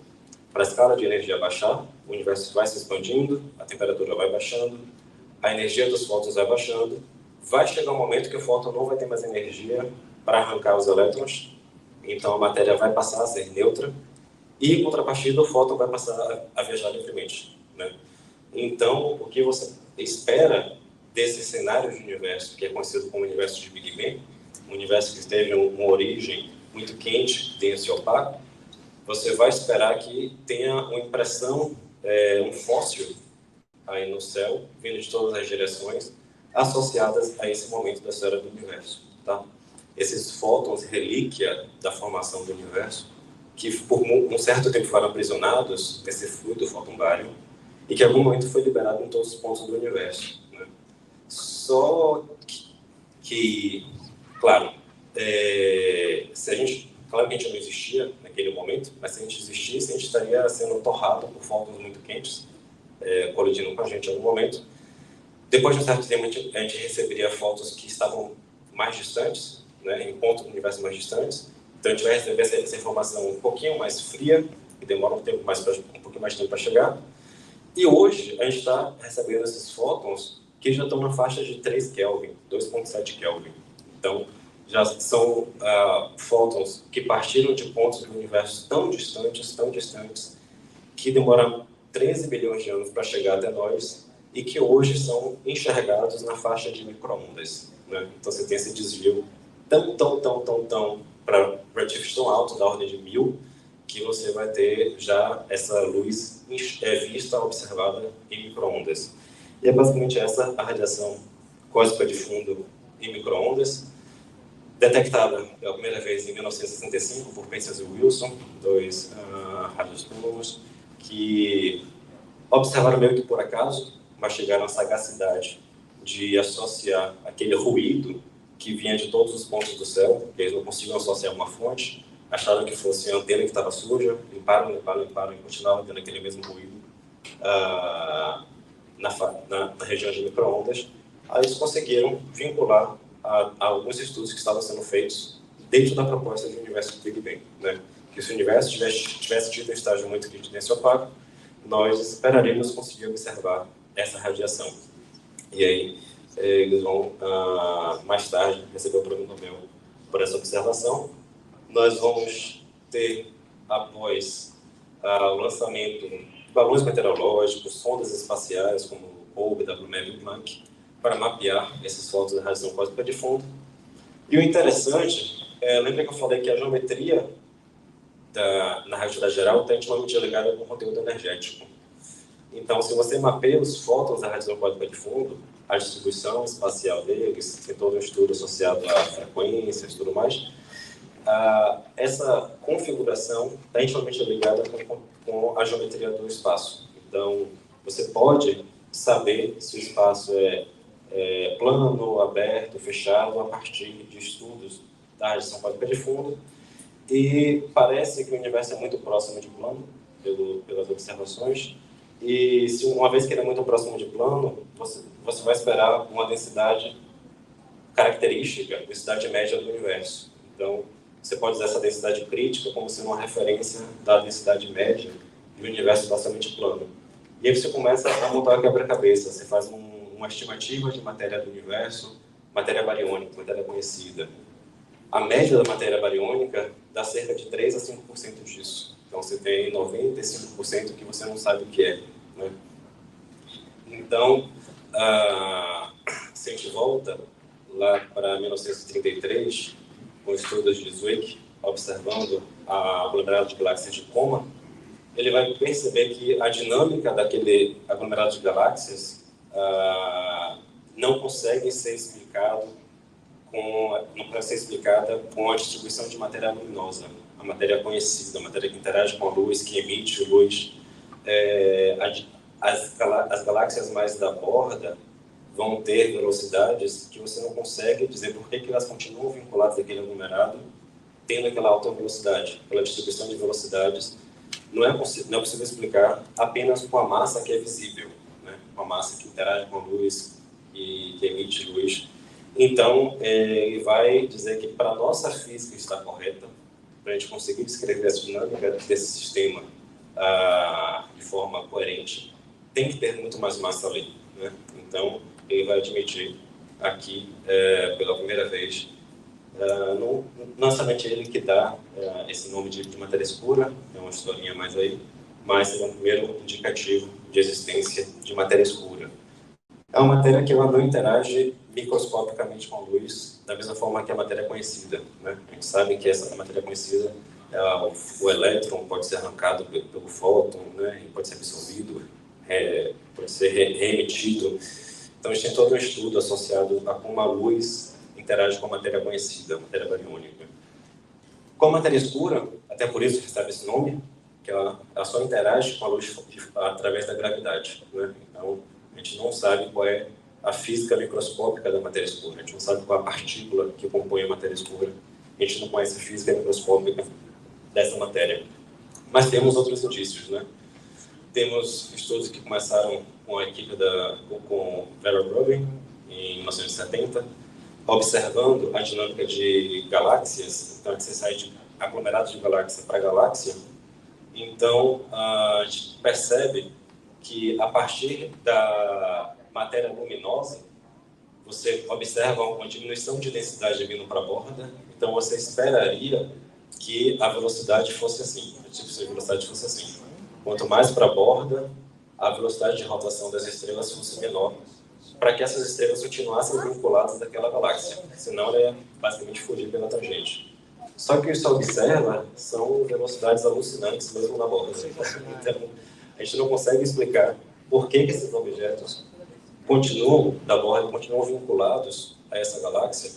para a escala de energia baixar, o universo vai se expandindo, a temperatura vai baixando, a energia dos fótons vai baixando, vai chegar um momento que o fóton não vai ter mais energia para arrancar os elétrons, então a matéria vai passar a ser neutra, e, em contrapartida, o fóton vai passar a viajar livremente, né? Então, o que você espera desse cenário de universo, que é conhecido como universo de Big Bang, um universo que teve uma origem muito quente, denso e opaco, você vai esperar que tenha uma impressão, um fóssil aí no céu, vindo de todas as direções, associadas a esse momento da história do universo, tá? Esses fótons, relíquia da formação do universo, que por um certo tempo foram aprisionados nesse fluido fóton bário e que em algum momento foi liberado em todos os pontos do universo, né? Só que claro, se a gente, claro que a gente não existia naquele momento, mas se a gente existisse, a gente estaria sendo torrado por fótons muito quentes, colidindo com a gente em algum momento. Depois de um certo tempo, a gente receberia fótons que estavam mais distantes, né, em pontos do universo mais distantes. Então, a gente vai receber essa informação um pouquinho mais fria, que demora um pouquinho mais de tempo para chegar. E hoje, a gente está recebendo esses fótons que já estão na faixa de 3 Kelvin, 2,7 Kelvin. Então, já são fótons que partiram de pontos do universo tão distantes, que demoram 13 bilhões de anos para chegar até nós e que hoje são enxergados na faixa de micro-ondas, né? Então, você tem esse desvio tão para redshift tão alto, da ordem de 1000, que você vai ter já essa luz vista, observada em micro-ondas. E é basicamente essa a radiação cósmica de fundo em micro-ondas, detectada pela primeira vez em 1965 por Penzias e Wilson, dois radioastrônomos, que observaram meio que por acaso, mas chegaram à sagacidade de associar aquele ruído que vinha de todos os pontos do céu, eles não conseguiam associar uma fonte, acharam que fosse a antena que estava suja, limparam e continuavam tendo aquele mesmo ruído na região de micro-ondas. Aí eles conseguiram vincular a alguns estudos que estavam sendo feitos dentro da proposta do universo do Big Bang, né? Que se o universo tivesse tido um estágio muito de denso opaco, nós esperaríamos conseguir observar essa radiação. E aí, eles vão, mais tarde, receber o Prêmio Nobel por essa observação. Nós vamos ter, após o lançamento de balões meteorológicos, sondas espaciais, como o Hubble, WMAP e Planck, para mapear esses fótons da radiação cósmica de fundo. E o interessante, lembra que eu falei que a geometria na radioatividade geral está intimamente ligada com o conteúdo energético. Então, se você mapeia os fótons da radiação cósmica de fundo, a distribuição espacial deles, tem todo um estudo associado a frequências e tudo mais, essa configuração está intimamente ligada com a geometria do espaço. Então, você pode saber se o espaço é plano, aberto, fechado, a partir de estudos da radiação cósmica de fundo, e parece que o universo é muito próximo de plano, pelas observações, e uma vez que ele é muito próximo de plano, você vai esperar uma densidade característica, densidade média do universo. Então, você pode usar essa densidade crítica como sendo uma referência da densidade média do universo basicamente plano. E aí você começa a montar o quebra-cabeça, você faz uma estimativa de matéria do universo, matéria bariônica, matéria conhecida. A média da matéria bariônica dá cerca de 3 a 5% disso. Então, você tem 95% que você não sabe o que é, né? Então, se a gente volta lá para 1933, com estudos de Zwick, observando a aglomerado de galáxias de Coma, ele vai perceber que a dinâmica daquele aglomerado de galáxias não consegue ser explicada com a distribuição de matéria luminosa, a matéria conhecida, a matéria que interage com a luz, que emite luz. As galáxias mais da borda vão ter velocidades que você não consegue dizer por que elas continuam vinculadas àquele aglomerado, tendo aquela alta velocidade, pela distribuição de velocidades. Não é possível explicar apenas com a massa que é visível, né? Com a massa que interage com a luz e que emite luz. Então, ele vai dizer que para a nossa física estar correta, para a gente conseguir descrever a dinâmica desse sistema de forma coerente, tem que ter muito mais massa ali, né? Então, ele vai admitir aqui, pela primeira vez, não somente ele que dá esse nome de matéria escura, é uma historinha mais aí, mas é um primeiro indicativo de existência de matéria escura. É uma matéria que ela não interage microscopicamente com a luz, da mesma forma que a matéria conhecida, né? A gente sabe que essa matéria conhecida, o elétron pode ser arrancado pelo fóton, né? E pode ser absorvido, pode ser reemitido. Então, a gente tem todo um estudo associado a como a luz interage com a matéria conhecida, a matéria bariônica. Com a matéria escura, até por isso recebe esse nome, que ela só interage com a luz através da gravidade, né? Então, a gente não sabe qual é a física microscópica da matéria escura, a gente não sabe qual é a partícula que compõe a matéria escura, a gente não conhece a física microscópica dessa matéria. Mas temos outros indícios, né? Temos estudos que começaram com a equipe com Vera Rubin, em 1970, observando a dinâmica de galáxias. Então, você sai de aglomerados de galáxia para galáxia. Então, a gente percebe que, a partir da matéria luminosa, você observa uma diminuição de densidade vindo para a borda. Então, você esperaria que a velocidade fosse assim, a velocidade fosse assim. Quanto mais para a borda, a velocidade de rotação das estrelas fosse menor, para que essas estrelas continuassem vinculadas àquela galáxia, senão ela ia basicamente fugir pela tangente. Só que o que isso observa são velocidades alucinantes mesmo na borda. Então, a gente não consegue explicar por que esses objetos continuam vinculados a essa galáxia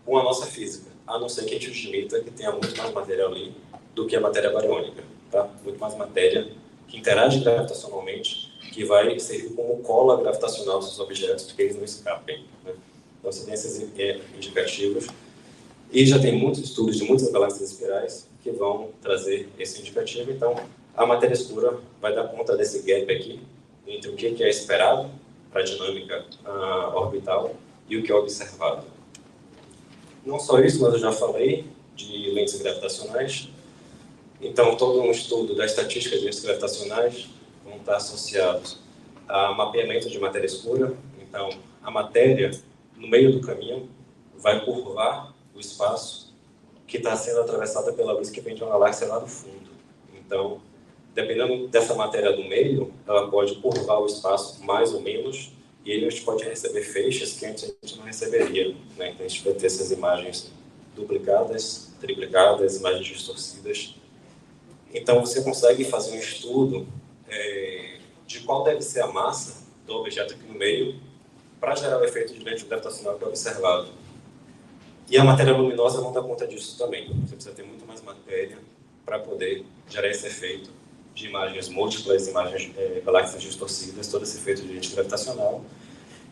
com a nossa física, a não ser que a gente admita que tenha muito mais matéria ali do que a matéria bariônica, tá? Muito mais matéria que interage gravitacionalmente, que vai servir como cola gravitacional desses objetos, para que eles não escapem, né? Então, você tem esses indicativos, e já tem muitos estudos de muitas galáxias espirais que vão trazer esse indicativo. Então, a matéria escura vai dar conta desse gap aqui, entre o que é esperado para a dinâmica orbital e o que é observado. Não só isso, mas eu já falei de lentes gravitacionais. Então, todo um estudo da estatística de lentes gravitacionais vão estar associados a mapeamento de matéria escura. Então, a matéria, no meio do caminho, vai curvar o espaço que está sendo atravessada pela luz que vem de uma galáxia lá do fundo. Então, dependendo dessa matéria do meio, ela pode curvar o espaço mais ou menos, e ele a gente pode receber feixes que antes a gente não receberia, né? Então, a gente vai ter essas imagens duplicadas, triplicadas, imagens distorcidas. Então, você consegue fazer um estudo de qual deve ser a massa do objeto aqui no meio para gerar o efeito de lente gravitacional que é observado. E a matéria luminosa não dá conta disso também. Você precisa ter muito mais matéria para poder gerar esse efeito de imagens múltiplas, imagens galáxias distorcidas, todo esse efeito de lente gravitacional.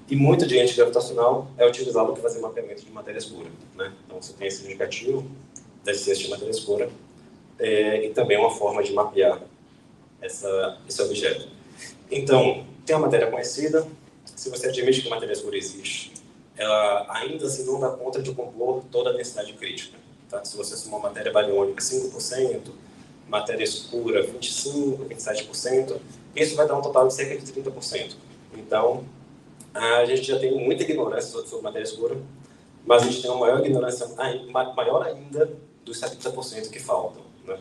E muito de lente gravitacional é utilizado para fazer mapeamento de matéria escura, né? Então, você tem esse indicativo da existência de matéria escura, e também uma forma de mapear esse objeto. Então, tem a matéria conhecida. Se você admite que a matéria escura existe, ela ainda assim não dá conta de compor toda a densidade crítica, tá? Se você somar matéria bariônica 5%, matéria escura 25%, 27%, isso vai dar um total de cerca de 30%. Então, a gente já tem muita ignorância sobre matéria escura, mas a gente tem uma maior ignorância, maior ainda dos 70% que faltam, né?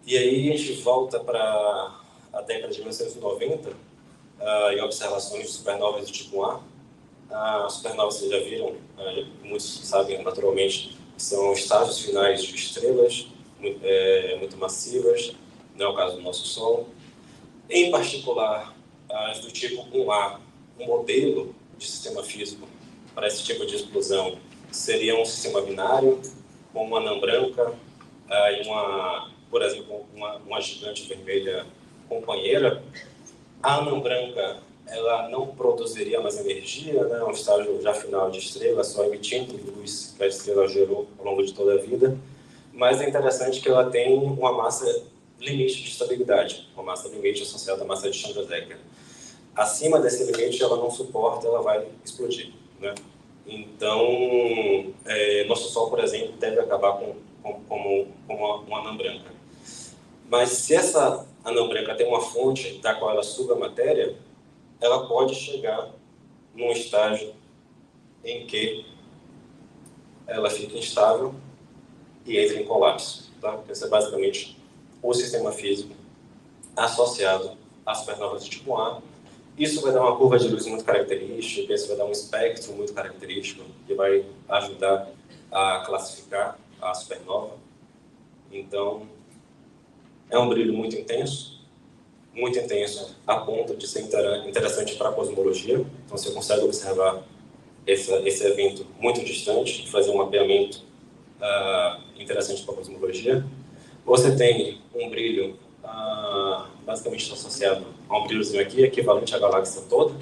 E aí a gente volta para a década de 1990, em observações de supernovas do tipo A. As supernovas, vocês já viram, muitos sabem naturalmente, que são estágios finais de estrelas muito massivas, não é o caso do nosso Sol. Em particular, as do tipo 1A um modelo de sistema físico para esse tipo de explosão seria um sistema binário, com uma anã branca e por exemplo, uma gigante vermelha companheira. A anã branca, ela não produziria mais energia, né? Um estágio já final de estrela, só emitindo luz que a estrela gerou ao longo de toda a vida. Mas é interessante que ela tem uma massa limite de estabilidade, uma massa limite associada à massa de Chandrasekhar. Acima desse limite, ela não suporta, ela vai explodir, né? Então, nosso Sol, por exemplo, deve acabar como uma anã branca. Mas se essa anã branca tem uma fonte da qual ela suga a matéria, ela pode chegar num estágio em que ela fica instável e entra em colapso. Tá? Esse é basicamente o sistema físico associado às supernovas de tipo A. Isso vai dar uma curva de luz muito característica, isso vai dar um espectro muito característico que vai ajudar a classificar a supernova. Então, é um brilho muito intenso a ponto de ser interessante para a cosmologia. Então, você consegue observar esse evento muito distante e fazer um mapeamento interessante para a cosmologia. Você tem um brilho basicamente associado a um brilhozinho aqui, equivalente à galáxia toda.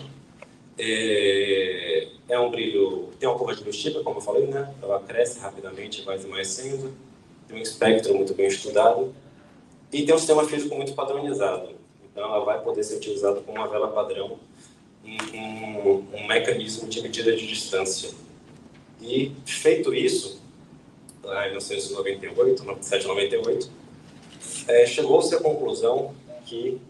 É um brilho, tem uma curva de luz típica, como eu falei, né? Ela cresce rapidamente, vai esmaecendo, tem um espectro muito bem estudado e tem um sistema físico muito padronizado. Então, ela vai poder ser utilizada como uma vela padrão, um mecanismo de medida de distância. E, feito isso, lá em 1997, 98, chegou-se à conclusão que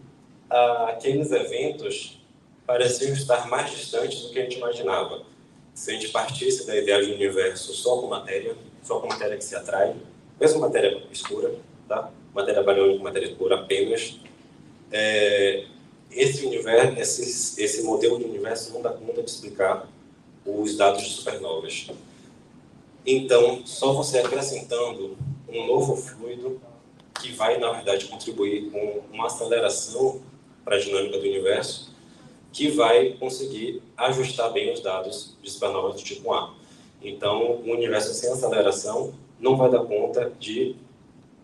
aqueles eventos pareciam estar mais distantes do que a gente imaginava. Se a gente partisse da ideia de um universo só com matéria que se atrai, mesmo matéria escura, tá? Matéria bariônica, matéria escura apenas, esse modelo de universo não dá conta de explicar os dados de supernovas. Então, só você acrescentando um novo fluido que vai, na verdade, contribuir com uma aceleração para a dinâmica do universo, que vai conseguir ajustar bem os dados de supernovas do tipo A. Então, um universo sem aceleração não vai dar conta de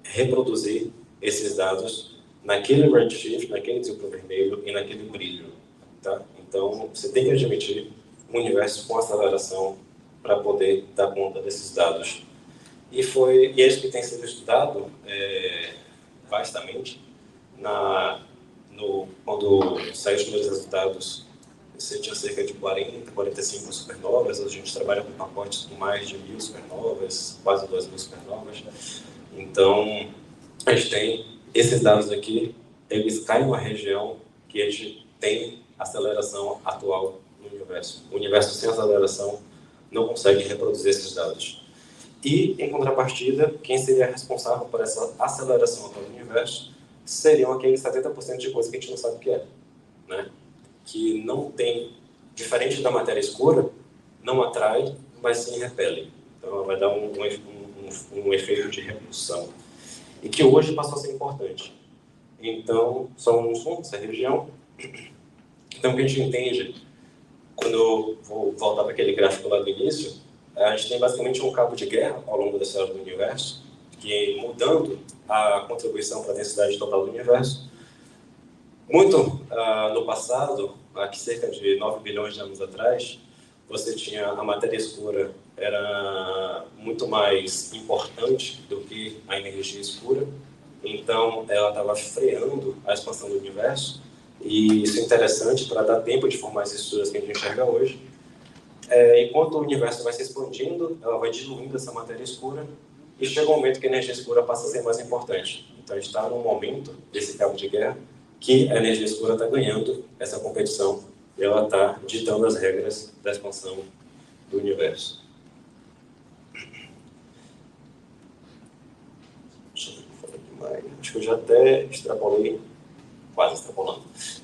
reproduzir esses dados naquele redshift, naquele triplo vermelho e naquele brilho. Tá? Então, você tem que admitir um universo com aceleração para poder dar conta desses dados. E é isso que tem sido estudado vastamente. Quando saíram os primeiros resultados, você tinha cerca de 40, 45 supernovas. A gente trabalha com pacotes com mais de 1.000 supernovas, quase 2.000 supernovas. Então, a gente tem esses dados aqui, eles caem numa região que a gente tem aceleração atual no universo. O universo sem aceleração não consegue reproduzir esses dados. E, em contrapartida, quem seria responsável por essa aceleração atual do universo seriam aqueles 70% de coisa que a gente não sabe o que é, né? Que não tem, diferente da matéria escura, não atrai, mas sim repele. Então, ela vai dar um efeito de repulsão. E que hoje passou a ser importante. Então, somos essa região. Então, o que a gente entende, quando eu vou voltar para aquele gráfico lá do início, a gente tem basicamente um cabo de guerra ao longo da história do universo, que mudando a contribuição para a densidade total do universo. Muito no passado, aqui cerca de 9 bilhões de anos atrás, você tinha a matéria escura, era muito mais importante do que a energia escura, então ela estava freando a expansão do universo, e isso é interessante para dar tempo de formar as estruturas que a gente enxerga hoje. Enquanto o universo vai se expandindo, ela vai diluindo essa matéria escura, e chega um momento que a energia escura passa a ser mais importante. Então a gente está num momento desse cabo de guerra que a energia escura está ganhando essa competição, e ela está ditando as regras da expansão do universo. Deixa eu falar aqui mais. Acho que eu já até extrapolei, quase extrapolando.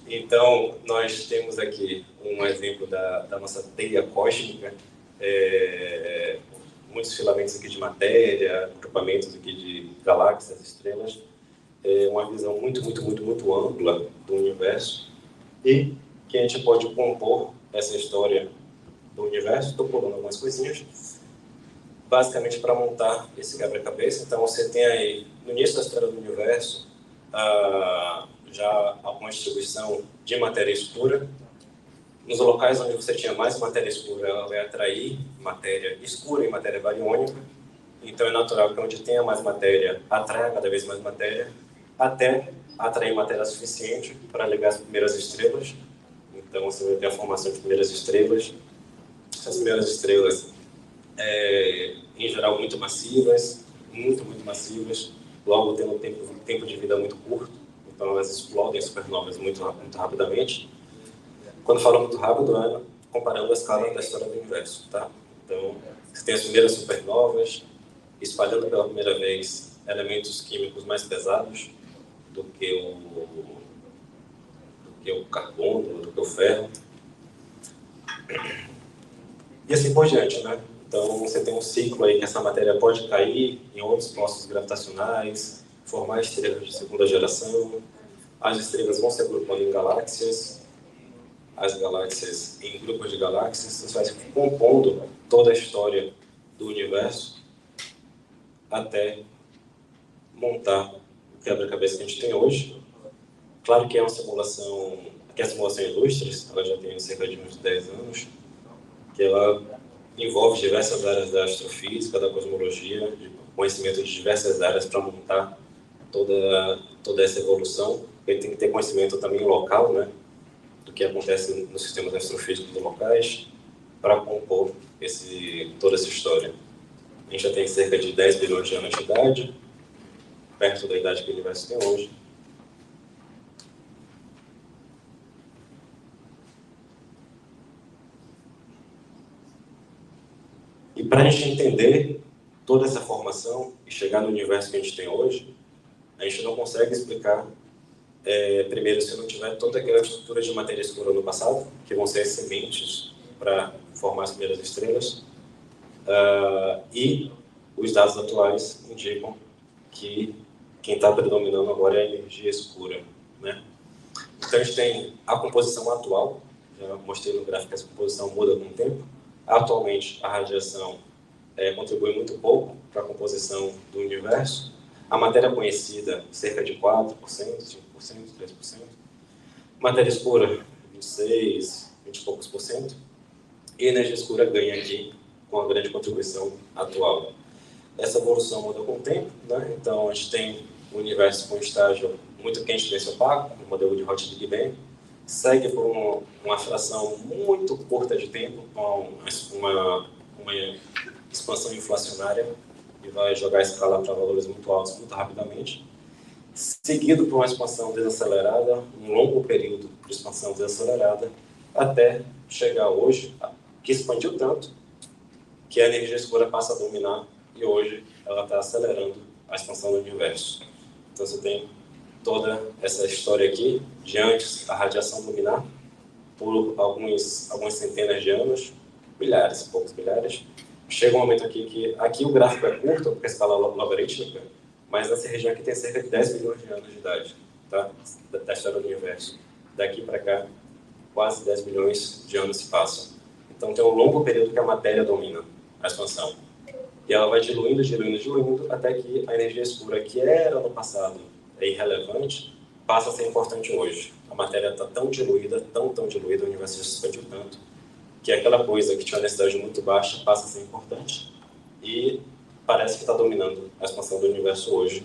Então, nós temos aqui um exemplo da nossa teia cósmica, muitos filamentos aqui de matéria, agrupamentos aqui de galáxias, estrelas, uma visão muito ampla do universo, e que a gente pode compor essa história do universo, estou pulando algumas coisinhas, basicamente para montar esse quebra-cabeça. Então, você tem aí, no início da história do universo, já alguma distribuição de matéria escura. Nos locais onde você tinha mais matéria escura, ela vai atrair matéria escura e matéria bariônica. Então, é natural que onde tenha mais matéria, atraia cada vez mais matéria, até atrair matéria suficiente para ligar as primeiras estrelas. Então, você vai ter a formação de primeiras estrelas. Essas primeiras estrelas, em geral, muito massivas, muito massivas, logo tendo um tempo de vida muito curto. Então, elas explodem supernovas muito rapidamente. Quando falo muito rápido, é comparando a escala da história do universo, tá? Então, você tem as primeiras supernovas, espalhando pela primeira vez elementos químicos mais pesados do que o carbono, do que o ferro. E assim por diante, né? Então, você tem um ciclo aí que essa matéria pode cair em outros postos gravitacionais, formar estrelas de segunda geração, as estrelas vão se agrupando em galáxias, as galáxias em grupos de galáxias, isso vai compondo toda a história do universo até montar o quebra-cabeça que a gente tem hoje. Claro que é uma simulação, que a simulação Illustris, ela já tem cerca de uns 10 anos, que ela envolve diversas áreas da astrofísica, da cosmologia, de conhecimento de diversas áreas para montar toda essa evolução. Ele tem que ter conhecimento também local, né, do que acontece nos sistemas astrofísicos locais, para compor toda essa história. A gente já tem cerca de 10 bilhões de anos de idade, perto da idade que o universo tem hoje. E para a gente entender toda essa formação e chegar no universo que a gente tem hoje, a gente não consegue explicar, primeiro, se não tiver toda aquela estrutura de matéria escura no passado, que vão ser as sementes para formar as primeiras estrelas, e os dados atuais indicam que quem está predominando agora é a energia escura, né? Então, a gente tem a composição atual, já mostrei no gráfico que essa composição muda com o tempo. Atualmente, a radiação contribui muito pouco para a composição do universo. A matéria conhecida, cerca de 4%, 5%, 3%. Matéria escura, 26%, 20 e poucos por cento. E a energia escura ganha aqui com a grande contribuição atual. Essa evolução muda com o tempo, né? Então, a gente tem um universo com estágio muito quente, denso, opaco, no modelo de Hot Big Bang, segue por uma fração muito curta de tempo, com uma expansão inflacionária, e vai jogar a escala para valores muito altos muito rapidamente, seguido por uma expansão desacelerada, um longo período de expansão desacelerada, até chegar hoje, que expandiu tanto, que a energia escura passa a dominar, e hoje ela está acelerando a expansão do universo. Então você tem toda essa história aqui, de antes a radiação dominar, por algumas centenas de anos, milhares, poucos milhares. Chega um momento aqui que, aqui o gráfico é curto, porque a escala é logarítmica, mas nessa região aqui tem cerca de 10 bilhões de anos de idade, tá? Da história do universo. Daqui para cá, quase 10 bilhões de anos se passam. Então tem um longo período que a matéria domina a expansão. E ela vai diluindo, até que a energia escura, que era no passado irrelevante, passa a ser importante hoje. A matéria está tão diluída, tão diluída, o universo já se expandiu tanto, que aquela coisa que tinha uma densidade muito baixa passa a ser importante e parece que está dominando a expansão do universo hoje,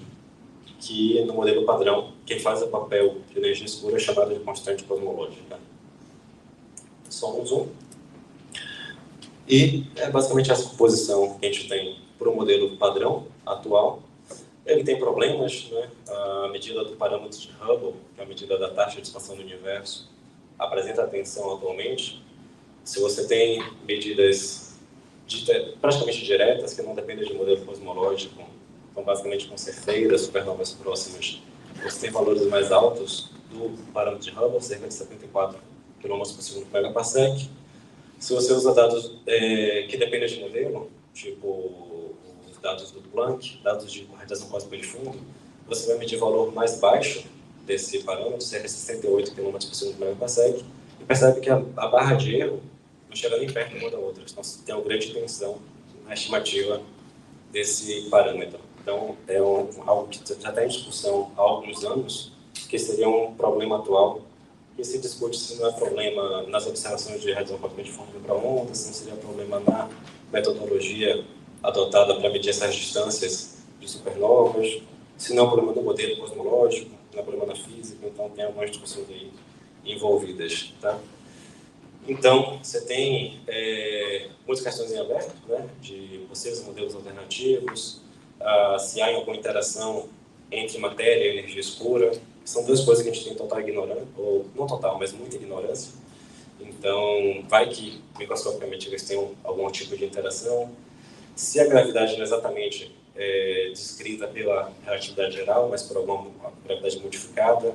que no modelo padrão, quem faz o papel de energia escura é chamado de constante cosmológica. Só um zoom. E é basicamente essa composição que a gente tem para o modelo padrão atual. Ele tem problemas, né? A medida do parâmetro de Hubble, que é a medida da taxa de expansão do universo, apresenta tensão atualmente. Se você tem medidas praticamente diretas, que não dependem de modelo cosmológico, então basicamente com cefeiras, supernovas próximas, você tem valores mais altos do parâmetro de Hubble, cerca de 74 km por segundo por megaparsec. Se você usa dados que dependem de modelo, tipo os dados do Planck, dados de radiação cósmica de fundo, você vai medir valor mais baixo desse parâmetro, cerca de 68 km por segundo por megaparsec, e percebe que a barra de erro não chega nem perto uma da outra. Então, tem uma grande tensão na estimativa desse parâmetro. Então, é algo que já está em discussão há alguns anos, que seria um problema atual, que se discute se não é problema nas observações de desenvolvimento de forma de microondas, se não seria problema na metodologia adotada para medir essas distâncias de supernovas, se não é problema no modelo cosmológico, não é problema na física, então tem algumas discussões aí envolvidas, tá? Então, você tem muitas questões em aberto, né, de possíveis modelos alternativos, se há alguma interação entre matéria e energia escura. São duas coisas que a gente tem total ignorância, ou não total, mas muita ignorância. Então, vai que microscopicamente eles tenham algum tipo de interação. Se a gravidade não é exatamente descrita pela relatividade geral, mas por alguma gravidade modificada,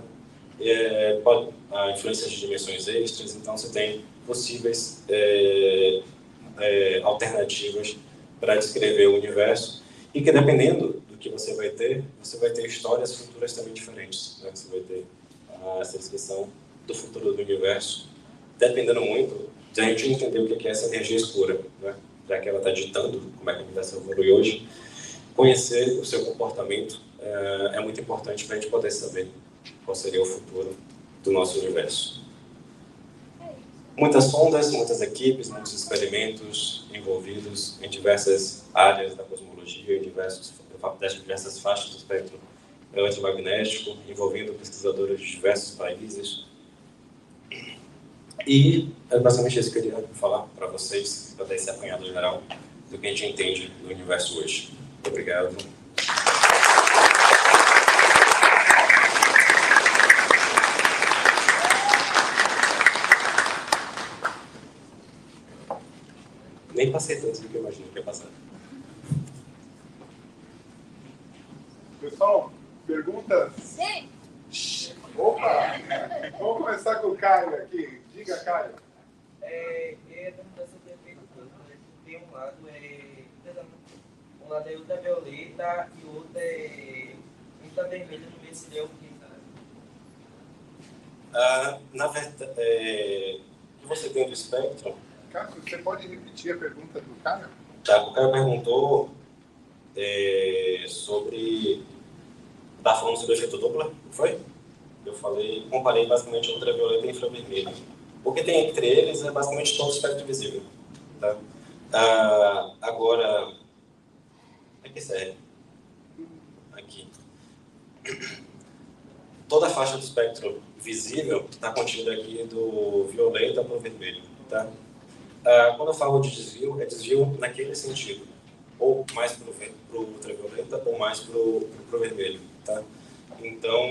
a influência de dimensões extras, então você tem possíveis alternativas para descrever o universo, e que dependendo do que você vai ter histórias futuras também diferentes, né? Você vai ter essa descrição do futuro do universo, dependendo muito de a gente entender o que é essa energia escura, né? Já que ela está ditando como é que a universo evolui hoje. Conhecer o seu comportamento é muito importante para a gente poder saber qual seria o futuro do nosso universo. Muitas sondas, muitas equipes, muitos experimentos envolvidos em diversas áreas da cosmologia, em diversas faixas do espectro eletromagnético, envolvendo pesquisadores de diversos países. E é basicamente isso que eu queria falar para vocês, para dar esse apanhado geral do que a gente entende do universo hoje. Muito obrigado. Nem passei tanto do que eu imaginei que ia passar. Pessoal, perguntas? Sim. Opa! Vamos começar com o Caio aqui. Diga, Caio. Da superfície, tem um lado é ultravioleta e o outro é ultravermelho, no meio seria o que? Na verdade, o que você tem do espectro? Cássio, você pode repetir a pergunta do Caio? Tá, o Caio perguntou sobre... Tá falando sobre o efeito Doppler, não foi? Eu comparei basicamente ultravioleta e infravermelho. O que tem entre eles é basicamente todo o espectro visível. Tá? Agora, aqui serve. Aqui. Toda a faixa do espectro visível está contida aqui do violeta para o vermelho. Tá? Quando eu falo de desvio, é desvio naquele sentido. Ou mais para o ultravioleta ou mais para o vermelho. Tá? Então,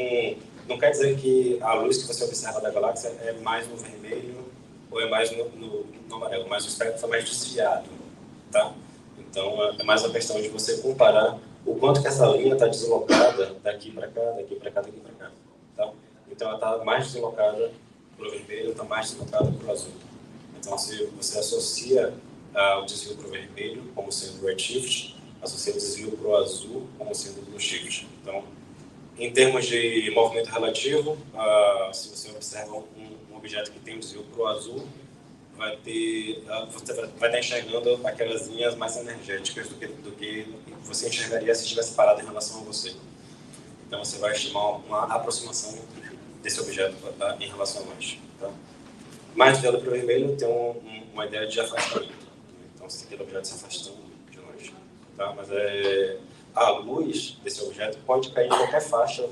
não quer dizer que a luz que você observa da galáxia é mais no vermelho ou é mais no amarelo, mas o espectro está mais desviado. Tá? Então, é mais uma questão de você comparar o quanto que essa linha está deslocada daqui para cá, daqui para cá, daqui para cá. Tá? Então, ela está mais deslocada para o vermelho, está mais deslocada para o azul. Então, se você associa o desvio para o vermelho como sendo o redshift, associa o desvio para o azul como sendo o blueshift. Então, em termos de movimento relativo, se você observa um objeto que tem um desvio para o azul, você vai estar enxergando aquelas linhas mais energéticas do que você enxergaria se estivesse parado em relação a você. Então, você vai estimar uma aproximação desse objeto em relação a nós. Tá? Mais de para o vermelho tem uma ideia de afastamento. Então, se aquele objeto se afastando de nós. Tá? Mas a luz desse objeto pode cair em qualquer faixa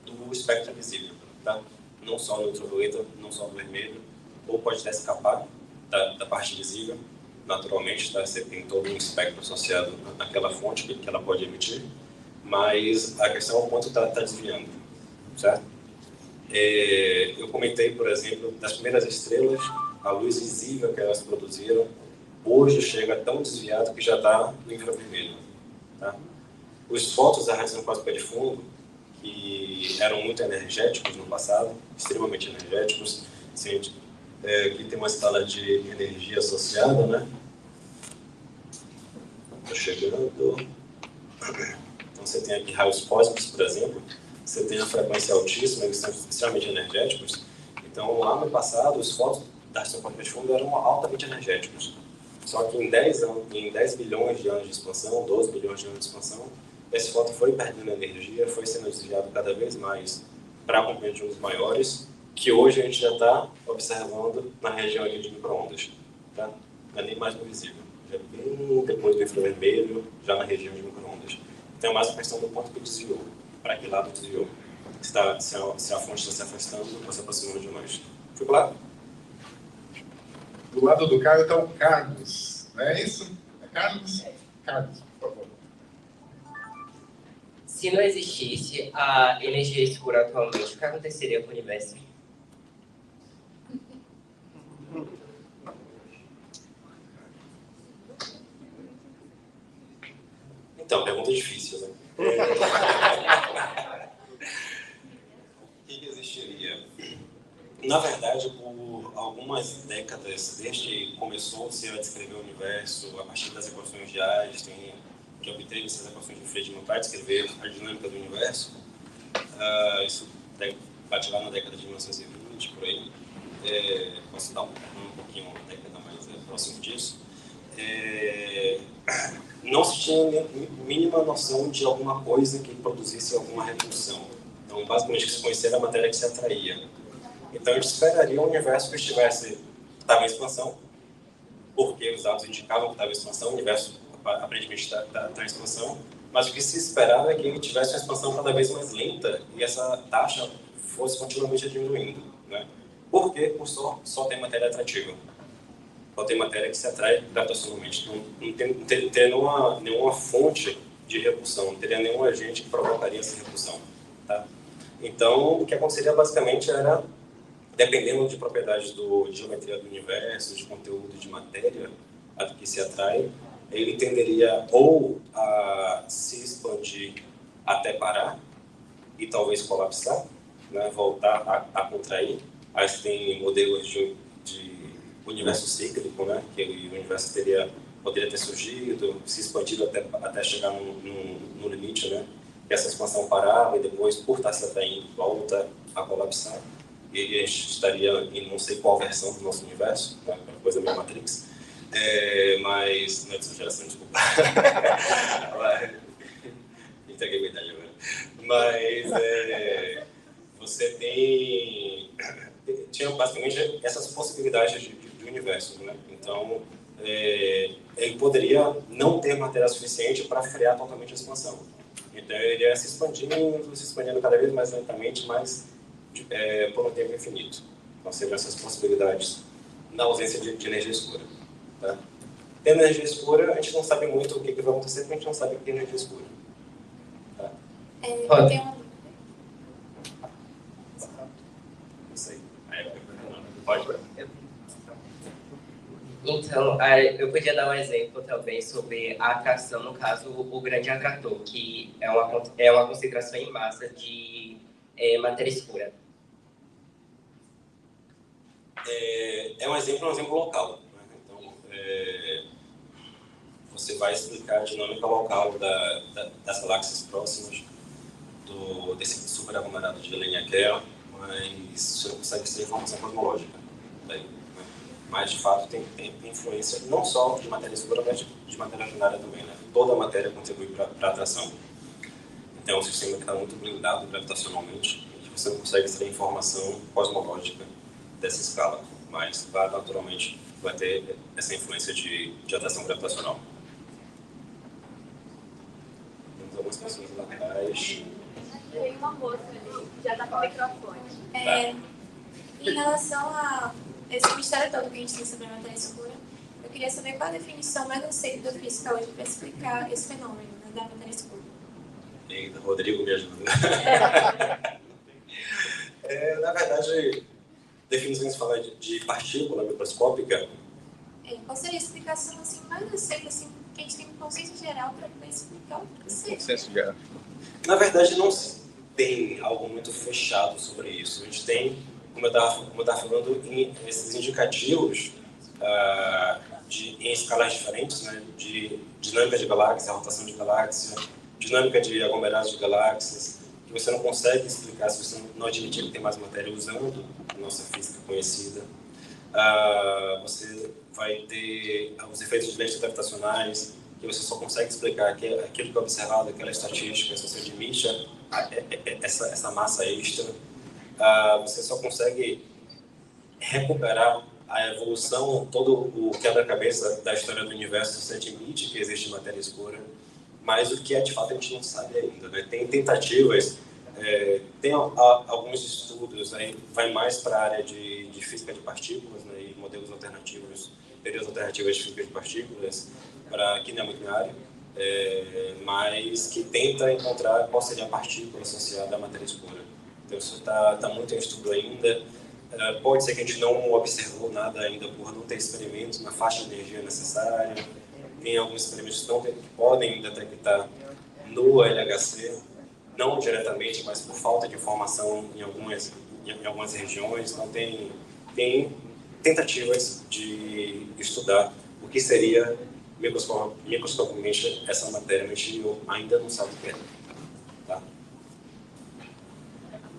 do espectro visível. Tá? Não só no ultravioleta, não só no vermelho, ou pode até escapar da parte visível, naturalmente. Tá? Você tem todo um espectro associado àquela fonte que ela pode emitir, mas a questão é o quanto está desviando. Certo? Eu comentei, por exemplo, das primeiras estrelas, a luz visível que elas produziram, hoje chega tão desviado que já está no infravermelho. Tá? Os fótons da radiação cósmica de fundo, que eram muito energéticos no passado, extremamente energéticos, que tem uma escala de energia associada, né? Estou chegando. Então, você tem aqui raios cósmicos, por exemplo. Você tem a frequência altíssima, eles são extremamente energéticos. Então, Então, lá no passado, os fótons da estação quântica de fundo eram altamente energéticos. Só que em 10 bilhões de anos de expansão, 12 bilhões de anos de expansão, esse fóton foi perdendo energia, foi sendo desviado cada vez mais para componentes de ondas maiores, que hoje a gente já está observando na região aqui de micro-ondas. Tá? Não é nem mais no visível. Já é bem depois do infravermelho, já na região de micro-ondas. Então é mais a questão do ponto que desviou. Para que lado desviou? Se a fonte está se afastando ou se aproximando de nós. Ficou claro? Do lado do Caio está o Carlos, não é isso? É Carlos? Carlos, por favor. Se não existisse a energia escura atualmente, o que aconteceria com o universo? Então, pergunta difícil, né? O que existiria? Na verdade, por algumas décadas, desde que começou-se a descrever o universo, a partir das equações de Einstein, que obteve essas equações de Friedman para descrever a dinâmica do universo, isso bate lá na década de 1920, por aí, posso dar um pouquinho, uma década mais próximo disso, não se tinha mínima noção de alguma coisa que produzisse alguma repulsão. Então, basicamente, o que se conhecia era a matéria que se atraía. Então, a gente esperaria um universo que estava em expansão, porque os dados indicavam que estava em expansão, o universo aparentemente está em expansão, mas o que se esperava é que ele tivesse uma expansão cada vez mais lenta e essa taxa fosse continuamente diminuindo. Né? Por quê? Por só tem matéria atrativa. Só tem matéria que se atrai gravitacionalmente. Não tem nenhuma fonte de repulsão, não teria nenhum agente que provocaria essa repulsão. Tá? Então, o que aconteceria basicamente era, dependendo de propriedades de geometria do universo, de conteúdo de matéria a que se atrai, ele tenderia ou a se expandir até parar e talvez colapsar, né? Voltar a contrair. Aí você tem modelos de universo cíclico, né? Que o universo poderia ter surgido, se expandido até chegar no limite, né? Que essa expansão parava e depois, por estar se atraindo, volta a colapsar. E a gente estaria em não sei qual versão do nosso universo, né? Coisa meio Matrix. Mas não é de geração, desculpa. Entreguei minha idade agora. Mas você tinha basicamente essas possibilidades de universo, né? Então, ele poderia não ter matéria suficiente para frear totalmente a expansão. Então, ele ia se expandindo cada vez mais lentamente, mas por um tempo infinito. Então, seriam essas possibilidades na ausência de energia escura. Tá? Tendo energia escura, a gente não sabe muito o que vai acontecer, porque a gente não sabe o que é energia escura. Tá? Eu tenho uma dúvida. Não sei. Pode? Então, eu podia dar um exemplo também sobre a atração, no caso, o grande atrator, que é uma concentração em massa de matéria escura. É um exemplo local. Né? Então, você vai explicar a dinâmica local das galáxias próximas desse superaglomerado de Laniakea, mas você não consegue ter informação cosmológica. Daí, né? Mas, de fato, tem influência não só de matéria escura, mas de matéria ordinária também. Né? Toda a matéria contribui para a atração. Então, é um sistema que está muito blindado gravitacionalmente e você não consegue extrair informação cosmológica dessa escala, mas naturalmente vai ter essa influência de atração gravitacional. Temos algumas pessoas lá atrás. Tem uma moça ali, já está com o microfone. Em relação a esse mistério todo que a gente tem sobre a matéria escura, eu queria saber qual a definição mais aceita da física hoje para explicar esse fenômeno, né, da matéria escura. Eita, Rodrigo me ajuda. Na verdade, definições falam de partícula microscópica. Qual seria a explicação assim, mais aceita, assim, que a gente tem um conceito geral para poder explicar o que seja? Consenso geral. Na verdade, não se tem algo muito fechado sobre isso. A gente tem, como eu estava falando, esses indicativos em escalas diferentes, né, de dinâmica de galáxia, rotação de galáxia, dinâmica de aglomerados de galáxias, que você não consegue explicar se você não admitir que tem mais matéria usando nossa física conhecida. Você vai ter os efeitos de lentes gravitacionais, que você só consegue explicar aquilo que é observado, aquela estatística, se você admite essa massa extra. Você só consegue recuperar a evolução, todo o quebra-cabeça da história do universo, se você admite que existe matéria escura, mas o que é de fato a gente não sabe ainda, né? Tem tentativas, tem alguns estudos, aí vai mais para a área de física de partículas, né, e modelos alternativos, teorias alternativas de física de partículas, que não é muito minha área, mas que tenta encontrar qual seria a partícula associada à matéria escura. Então isso está muito em estudo ainda. Pode ser que a gente não observou nada ainda por não ter experimentos na faixa de energia necessária. Tem alguns experimentos que podem detectar no LHC, não diretamente, mas por falta de informação em algumas regiões. Então tem tentativas de estudar o que seria microscopicamente essa matéria, mas a gente ainda não sabe o que é.